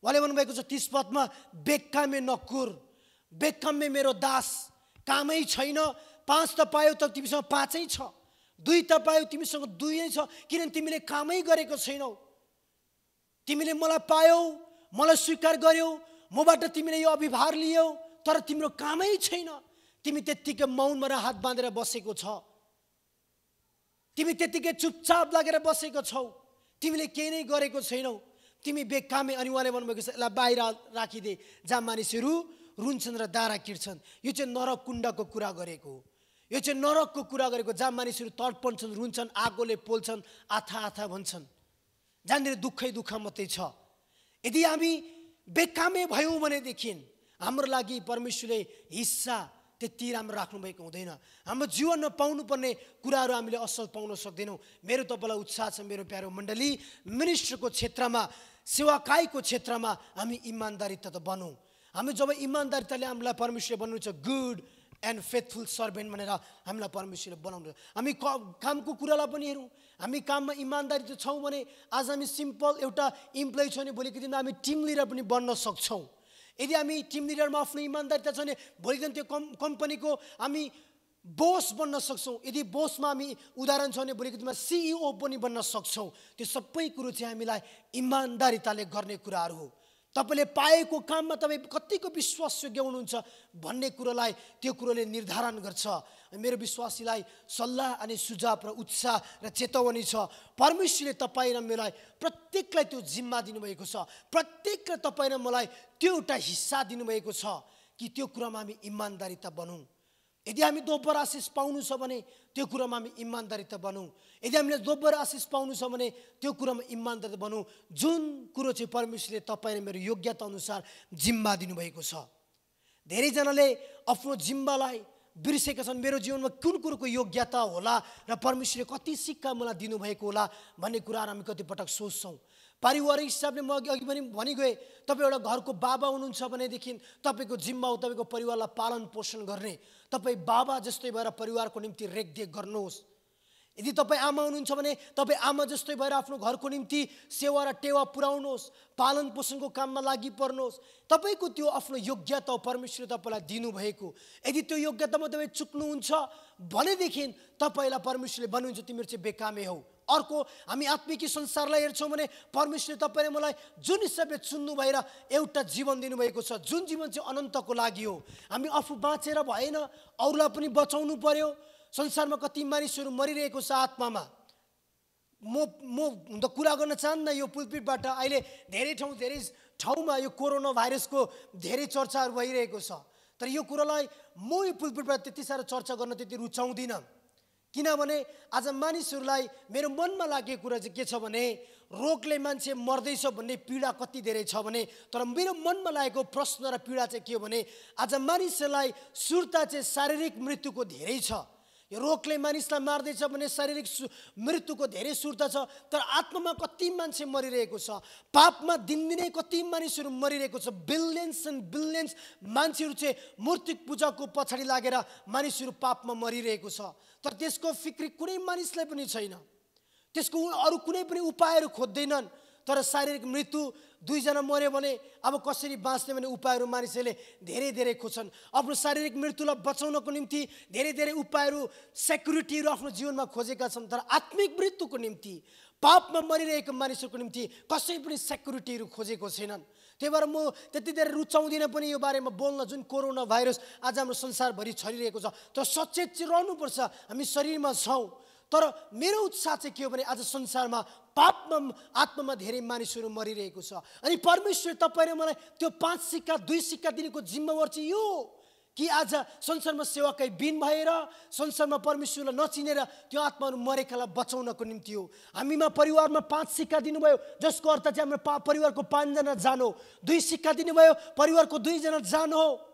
उहाँले भन्नुभएको छ 30 पदमा, बेकामे नोकर, बेकामे मेरो दास, कामै छैन। 5 त पायो त तिमीसँग 5 छ, 2 त पायो तिमीसँग 2 नै छ, किनभने तिमीले कामै गरेको छैनौ। तिमीले मलाई पायौ, मलाई स्वीकार गर्यौ, मबाट तिमीले यो अभिभार लियौ, तर तिम्रो कामै छैन। तिमी त्यत्तिकै मौनमा र हात बाँधेर बसेको छ, तिमी त्यत्तिकै चुपचाप लागेर बसेको छौ, तिमीले केही नै गरेको छैनौ, तिमी बेकामै। अनि उहाँले भन्नुभएको छ यसलाई बाहिर राखिदे जहाँ मानिसहरू रुन्छन् र दारा किर्छन्। यो चाहिँ नरक कुण्डको कुरा गरेको, यो चाहिँ नरकको कुरा गरेको, जहाँ मानिसहरू तडपन्छन्, रुन्छन्, आगोले पोल्छन्, आथा भन्छन्, जहाँनिर दुःखै दुःख मात्रै छ। यदि हामी बेकामै भयौँ भनेदेखि हाम्रो लागि परमेश्वरले हिस्सा त्यति राम्रो राख्नुभएको हुँदैन। हाम्रो जीवनमा पाउनुपर्ने कुराहरू हामीले असल पाउन सक्दैनौँ। मेरो तपाईँलाई उत्साह छ मेरो प्यारो मण्डली, मिनिस्ट्रीको क्षेत्रमा, सेवाकाईको क्षेत्रमा हामी इमान्दारिता त बनौँ। हामी जब इमान्दारिताले हामीलाई परमेश्वरले भन्नुहुन्छ गुड एन्ड फेथफुल सर्भेन्ट भनेर हामीलाई परमेश्वरले बनाउनु। हामी कामको कुरालाई पनि हेरौँ, हामी काममा इमान्दारी त छौँ भने आज हामी सिम्पल एउटा इम्प्लोइ छौँ भने भोलिको दिनमा हामी टिम लिडर पनि बन्न सक्छौँ। यदि हामी टिम लिडरमा आफ्नो इमान्दारिता छ भने भोलिको दिन त्यो कम्पनीको हामी बोस बन्न सक्छौँ। यदि बोसमा हामी उदाहरण छ भने भोलिको दिनमा सिइओ पनि बन्न सक्छौँ। त्यो सबै कुरो चाहिँ हामीलाई इमान्दारिताले गर्ने कुराहरू हो। तपाईँले पाएको काममा तपाईँ कतिको विश्वासयोग्य हुनुहुन्छ भन्ने कुरोलाई त्यो कुरोले निर्धारण गर्छ। मेरो विश्वासीलाई सल्लाह अनि सुझाव र उत्साह र चेतावनी छ, परमेश्वरले तपाईँ र मलाई प्रत्येकलाई त्यो जिम्मा दिनुभएको छ। प्रत्येकलाई तपाईँ र मलाई त्यो एउटा हिस्सा दिनुभएको छ कि त्यो कुरामा हामी इमान्दारिता बनौँ। यदि हामी दोब्बर आशिष पाउनु छ भने त्यो कुरामा हामी इमान्दारिता बनौँ। यदि हामीले दोब्बर आशिष पाउनु छ भने त्यो कुरामा इमान्दारिता बनौँ। जुन कुरो चाहिँ परमेश्वरले तपाईँ र मेरो योग्यता अनुसार जिम्मा दिनुभएको छ। धेरैजनाले आफ्नो जिम्मालाई बिर्सेका छन्। मेरो जीवनमा कुन कुरोको योग्यता होला र परमेश्वरले कति सिक्का मलाई दिनुभएको होला भन्ने कुराहरू हामी कतिपटक सोच्छौँ। पारिवारिक हिसाबले म अघि पनि भनिगएँ, तपाईँ एउटा घरको बाबा हुनुहुन्छ भनेदेखि तपाईँको जिम्मा हो तपाईँको परिवारलाई पालन पोषण गर्ने। तपाईँ बाबा जस्तै भएर परिवारको निम्ति रेखदेख गर्नुहोस्। यदि तपाईँ आमा हुनुहुन्छ भने तपाईँ आमा जस्तै भएर आफ्नो घरको निम्ति सेवा र टेवा पुर्याउनुहोस्, पालन पोषणको काममा लागि पर्नुहोस्। तपाईँको त्यो आफ्नो योग्यता हो परमेश्वरले तपाईँलाई दिनुभएको। यदि त्यो योग्यतामा तपाईँ चुक्नुहुन्छ भनेदेखि तपाईँलाई परमेश्वरले भन्नुहुन्छ तिमीहरू चाहिँ बेकामे हौ। अर्को हामी आत्मिक संसारलाई हेर्छौँ भने परमेश्वरले तपाईँले मलाई जुन हिसाबले चुन्नु भएर एउटा जीवन दिनुभएको छ, जुन जीवन चाहिँ अनन्तको लागि हो। हामी आफू बाँचेर भएन, अरूलाई पनि बचाउनु पर्यो। संसारमा कति मानिसहरू मरिरहेको छ आत्मामा। म त कुरा गर्न चाहन्न यो पुलपिटबाट। अहिले धेरै ठाउँमा यो कोरोना भाइरसको धेरै चर्चाहरू भइरहेको छ। तर यो कुरालाई म यो पुलपिटबाट त्यति साह्रो चर्चा गर्न त्यति रुचाउँदिनँ। किनभने आज मानिसहरूलाई मेरो मनमा लागेको कुरा चाहिँ के छ भने रोगले मान्छे मर्दैछ भन्ने पीडा कति धेरै छ भने, तर मेरो मनमा लागेको प्रश्न र पीडा चाहिँ के हो भने आज मानिसहरूलाई सुर्ता चाहिँ शारीरिक मृत्युको धेरै छ। यो रोगले मानिसलाई मार्दैछ भने शारीरिक मृत्युको धेरै सुर्ता छ, तर आत्मामा कति मान्छे मरिरहेको छ। पापमा दिनदिनै कति मानिसहरू मरिरहेको छ। बिलियन्स एन्ड बिलियन्स मान्छेहरू चाहिँ मूर्ति पूजाको पछाडि लागेर मानिसहरू पापमा मरिरहेको छ। तर त्यसको फिक्री कुनै मानिसलाई पनि छैन। त्यसको अरू कुनै पनि उपायहरू खोज्दैनन्। तर शारीरिक मृत्यु दुईजना मर्यो भने अब कसरी बाँच्ने भन्ने उपायहरू मानिसहरूले धेरै खोज्छन्। आफ्नो शारीरिक मृत्युलाई बचाउनको निम्ति धेरै उपायहरू सेक्युरिटीहरू आफ्नो जीवनमा खोजेका छन्। तर आत्मिक मृत्युको निम्ति, पापमा मरिरहेको मानिसहरूको निम्ति कसै पनि सेक्युरिटीहरू खोजेको छैनन्। त्यही भएर म त्यति धेरै रुचाउँदिनँ पनि यो बारेमा बोल्न। जुन कोरोना भाइरस आज हाम्रो संसारभरि छरिरहेको छ, तर सचेत चाहिँ रहनुपर्छ। हामी शरीरमा छौँ, तर मेरो उत्साह चाहिँ के हो भने आज संसारमा पापमा आत्मामा धेरै मानिसहरू मरिरहेको छ। अनि परमेश्वर तपाईँले मलाई त्यो 5 सिक्का 2 सिक्का दिनेको जिम्मेवार चाहिँ यो कि आज संसारमा सेवाकै बिन भएर संसारमा परमेश्वरलाई नचिनेर त्यो आत्माहरू मरेकालाई बचाउनको निम्ति हो। हामीमा परिवारमा 5 सिक्का दिनुभयो, जसको अर्थ चाहिँ हाम्रो परिवारको 5 जना जानो। 2 सिक्का दिनुभयो, परिवारको 2 जना जानो हो।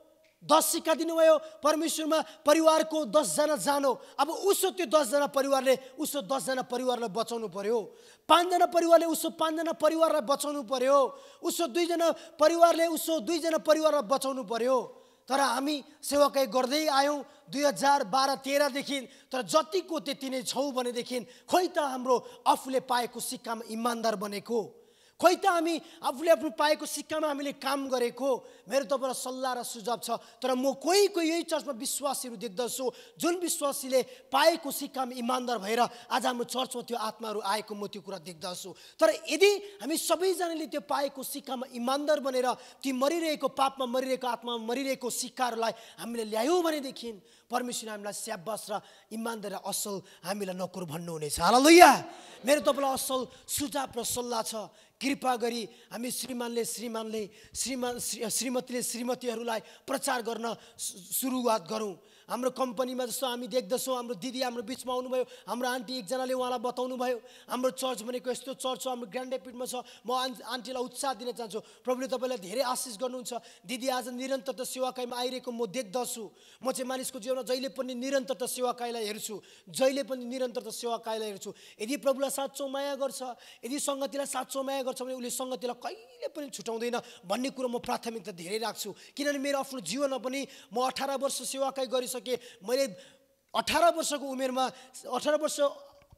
10 सिक्का दिनुभयो, परमेश्वरमा परिवारको 10 जना जानो। अब उसो त्यो 10 जना परिवारले उसो 10 जना परिवारलाई बचाउनु पर्यो। 5 जना परिवारले उसो 5 जना परिवारलाई बचाउनु पर्यो। उसो 2 जना परिवारले उसो 2 जना परिवारलाई बचाउनु पर्यो। तर हामी सेवाकाई गर्दै आयौँ 2012-13 देखि। तर जतिको त्यति नै छौँ भनेदेखि खोइ त हाम्रो आफूले पाएको सिक्कामा इमान्दार बनेको, खोइ त हामी आफूले आफ्नो पाएको सिक्कामा हामीले काम गरेको। मेरो तपाईँलाई सल्लाह र सुझाव छ। तर म कोही यही चर्चमा विश्वासीहरू देख्दछु जुन विश्वासीले पाएको सिक्कामा इमान्दार भएर आज हाम्रो चर्चमा त्यो आत्माहरू आएको म त्यो कुरा देख्दछु। तर यदि हामी सबैजनाले त्यो पाएको सिक्कामा इमान्दार बनेर ती मरिरहेको पापमा मरिरहेको आत्मामा मरिरहेको सिक्काहरूलाई हामीले ल्यायौँ भनेदेखि परमेश्वरले हामीलाई स्याबास र इमान्दार र असल हामीलाई नकुर भन्नुहुनेछ। हालेलुया। मेरो तपाईँलाई असल सुझाव र सल्लाह छ। कृपा गरी हामी श्रीमतीले श्रीमतीहरूलाई प्रचार गर्न सुरुवात गरौँ। हाम्रो कम्पनीमा जस्तो हामी देख्दछौँ, हाम्रो दिदी हाम्रो बिचमा आउनुभयो, हाम्रो आन्टी एकजनाले उहाँलाई बताउनु भयो हाम्रो चर्च भनेको यस्तो चर्च हो, हाम्रो ग्रान्ड रेपिडमा छ। म आन्टीलाई उत्साह दिन चाहन्छु। प्रभुले तपाईँलाई धेरै आशिष गर्नुहुन्छ। दिदी आज निरन्तर सेवाकाईमा आइरहेको म देख्दछु। म चाहिँ मानिसको जीवन जीवनमा जहिले पनि निरन्तरता सेवाकाईलाई हेर्छु, जहिले पनि निरन्तरता सेवाकाईलाई हेर्छु। यदि प्रभुलाई साँचो माया गर्छ, यदि सङ्गतिलाई साँचो माया गर्छ भने उसले सङ्गतिलाई कहिले पनि छुटाउँदैन भन्ने कुरो म प्राथमिकता धेरै राख्छु। किनभने मेरो आफ्नो जीवनमा पनि म 18 वर्ष सेवाकाई गरिसकेँ। मैले 18 वर्षको उमेरमा 18 वर्ष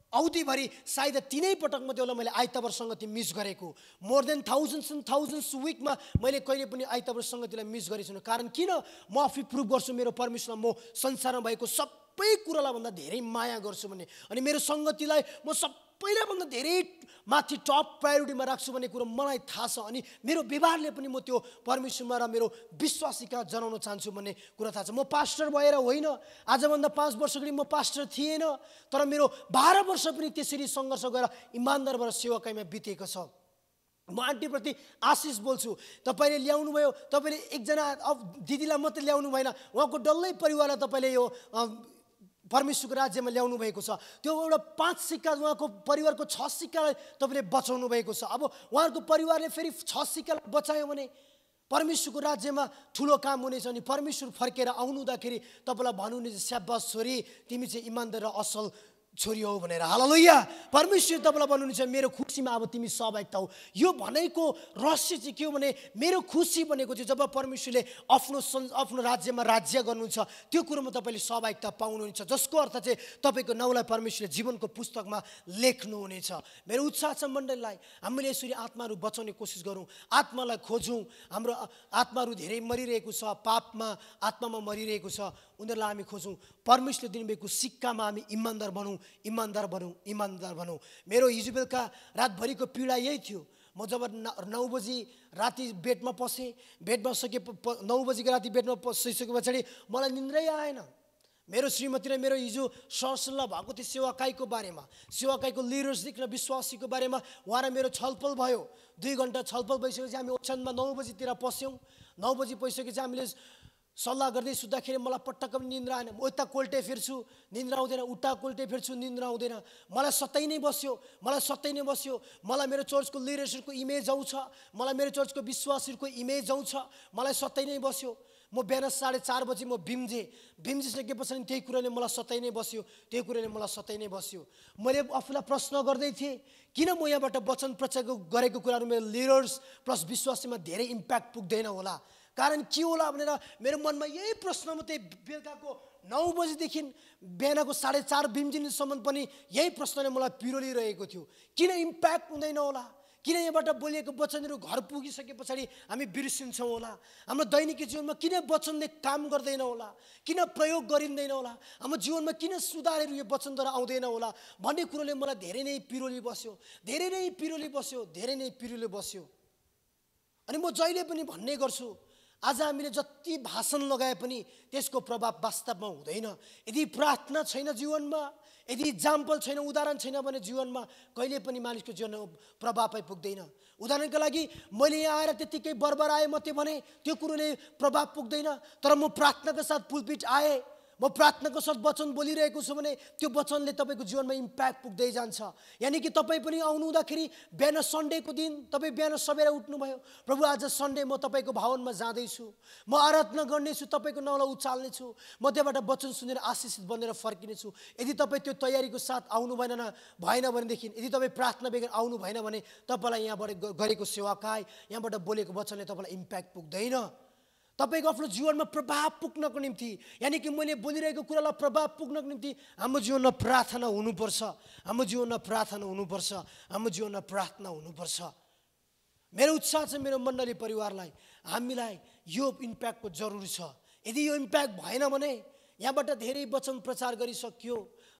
अवधिभरि सायद 3 पटक मात्रै होला मैले आइतबार सङ्गति मिस गरेको। More than thousands and thousands विकमा मैले कहिले पनि आइतबार सङ्गतिलाई मिस गरेको छैन। कारण किन? म आफै प्रुभ गर्छु मेरो परमेश्वरमा म संसारमा भएको सबै कुरालाई भन्दा धेरै माया गर्छु भन्ने। अनि मेरो सङ्गतिलाई म सबैलाई भन्दा धेरै माथि टप प्रायोरिटीमा राख्छु भन्ने कुरो मलाई थाहा छ। अनि मेरो व्यवहारले पनि म त्यो परमेश्वरमा र मेरो विश्वासिका जनाउन चाहन्छु भन्ने कुरा थाहा छ। म पास्टर भएर होइन, आजभन्दा 5 वर्ष अगाडि म पास्टर थिएन, तर मेरो 12 वर्ष पनि त्यसरी सङ्घर्ष गरेर इमान्दार भएर सेवाकाईमा बितेको छ। म आन्टीप्रति आशिष बोल्छु। तपाईँले ल्याउनु भयो, तपाईँले एकजना दिदीलाई मात्रै ल्याउनु भएन, उहाँको डल्लै परिवारलाई तपाईँले यो परमेश्वरको राज्यमा ल्याउनु भएको छ। त्यो एउटा 5 सिक्का उहाँको परिवारको 6 सिक्कालाई तपाईँले बचाउनु भएको छ। अब उहाँहरूको परिवारले फेरि 6 सिक्कालाई बचायो भने परमेश्वरको राज्यमा ठुलो काम हुनेछ। अनि परमेश्वर फर्केर आउनुहुँदाखेरि तपाईँलाई भन्नुहुनेछ, स्याबास छोरी, तिमी चाहिँ इमान्दार र असल छोरी हो भनेर। हालेलुया। परमेश्वर तपाईँलाई भन्नुहुन्छ मेरो खुसीमा अब तिमी सहभागिता हो। यो भनेको रहस्य चाहिँ के हो भने मेरो खुसी भनेको चाहिँ जब परमेश्वरले आफ्नो राज्यमा राज्य गर्नुहुन्छ त्यो कुरोमा तपाईँले सहभागिता पाउनुहुन्छ, जसको अर्थ चाहिँ तपाईँको नाउँलाई परमेश्वरले जीवनको पुस्तकमा लेख्नुहुनेछ। मेरो उत्साह छ मण्डलीलाई, हामीले यसरी आत्माहरू बचाउने कोसिस गरौँ, आत्मालाई खोजौँ। हाम्रो आत्माहरू धेरै मरिरहेको छ, पापमा आत्मामा मरिरहेको छ, उनीहरूलाई हामी खोजौँ। परमेश्वरले दिनुभएको सिक्कामा हामी इमान्दार बनौँ, इमान्दार बनौँ, इमान्दार बनौँ। मेरो हिजो बेलुका रातभरिको पीडा यही थियो। म जब 9 बजी राति बेडमा पसेँ, बेडमा 9 बजीको राति बेडमा पसिसके पछाडि मलाई निन्द्रै आएन। मेरो श्रीमती र मेरो हिजो सरसल्लाह भएको थियो सेवाकाईको बारेमा, सेवाकाईको लिडर्सदेखि र विश्वासीको बारेमा। उहाँ र मेरो छलफल भयो। 2 घन्टा छलफल भइसकेपछि हामी ओछ्यानमा 9 बजीतिर पस्यौँ। 9 बजी पसिसकेपछि हामीले सल्लाह गर्दै सुत्दाखेरि मलाई पटक्क पनि निन्द्रा आएन। म उता कोल्टे फिर्छु, निन्द्रा आउँदैन, उता कोल्टे फिर्छु, निन्द्रा आउँदैन। मलाई सतै नै बस्यो। मलाई मेरो चर्चको लिडर्सहरूको इमेज आउँछ, मलाई मेरो चर्चको विश्वासीहरूको इमेज आउँछ, मलाई सतै नै बस्यो। म बिहान 4:30 बजी म भिम्जिसकेपछि त्यही कुराले मलाई सतै नै बस्यो। मैले आफूलाई प्रश्न गर्दै थिएँ, किन म यहाँबाट वचन प्रचार गरेको कुराहरू मेरो लिडर्स प्लस विश्वासीमा धेरै इम्प्याक्ट पुग्दैन होला? कारण के होला भनेर मेरो मनमा यही प्रश्न मात्रै बेलुकाको 9 बजीदेखि बिहानको 4:30 बिम्जिनसम्म पनि यही प्रश्नले मलाई पिरोलिरहेको थियो। किन इम्प्याक्ट हुँदैन होला? किन यहाँबाट बोलिएको वचनहरू घर पुगिसके पछाडि हामी बिर्सिन्छौँ होला? हाम्रो दैनिक जीवनमा किन वचनले काम गर्दैन होला? किन प्रयोग गरिँदैन होला? हाम्रो जीवनमा किन सुधारहरू यो वचनद्वारा आउँदैन होला भन्ने कुरोले मलाई धेरै नै पिरोली बस्यो। अनि म जहिले पनि भन्ने गर्छु, आज हामीले जति भाषण लगाए पनि त्यसको प्रभाव वास्तवमा हुँदैन। यदि प्रार्थना छैन जीवनमा, यदि इक्जाम्पल छैन, उदाहरण छैन भने जीवनमा कहिले पनि मानिसको जीवनमा प्रभाव पुग्दैन। उदाहरणको लागि मैले यहाँ आएर त्यतिकै बरबराए मात्रै भने त्यो कुरोले प्रभाव पुग्दैन। तर म प्रार्थनाको साथ पुलपिट आएँ, म प्रार्थनाको साथ वचन बोलिरहेको छु भने त्यो वचनले तपाईँको जीवनमा इम्प्याक्ट पुग्दै जान्छ। यानि कि तपाईँ पनि आउनुहुँदाखेरि बिहान सन्डेको दिन तपाईँ बिहान सबेर उठ्नुभयो, प्रभु आज सन्डे म तपाईँको भवनमा जाँदैछु, म आराधना गर्नेछु, तपाईँको नाउँलाई उचाल्नेछु, म त्यहाँबाट वचन सुनेर आशिषित बनेर फर्किनेछु। यदि तपाईँ त्यो तयारीको साथ आउनु भएन भनेदेखि, यदि तपाईँ प्रार्थना बेगर आउनु भएन भने तपाईँलाई यहाँबाट गरेको सेवाकाई, यहाँबाट बोलेको वचनले तपाईँलाई इम्प्याक्ट पुग्दैन। तपाईँको आफ्नो जीवनमा प्रभाव पुग्नको निम्ति, यानि कि मैले बोलिरहेको कुरालाई प्रभाव पुग्नको निम्ति हाम्रो जीवनमा प्रार्थना हुनुपर्छ। मेरो उत्साह छ मेरो मण्डली परिवारलाई, हामीलाई यो इम्प्याक्टको जरुरी छ। यदि यो इम्प्याक्ट भएन भने यहाँबाट धेरै वचन प्रचार गरिसक्यो,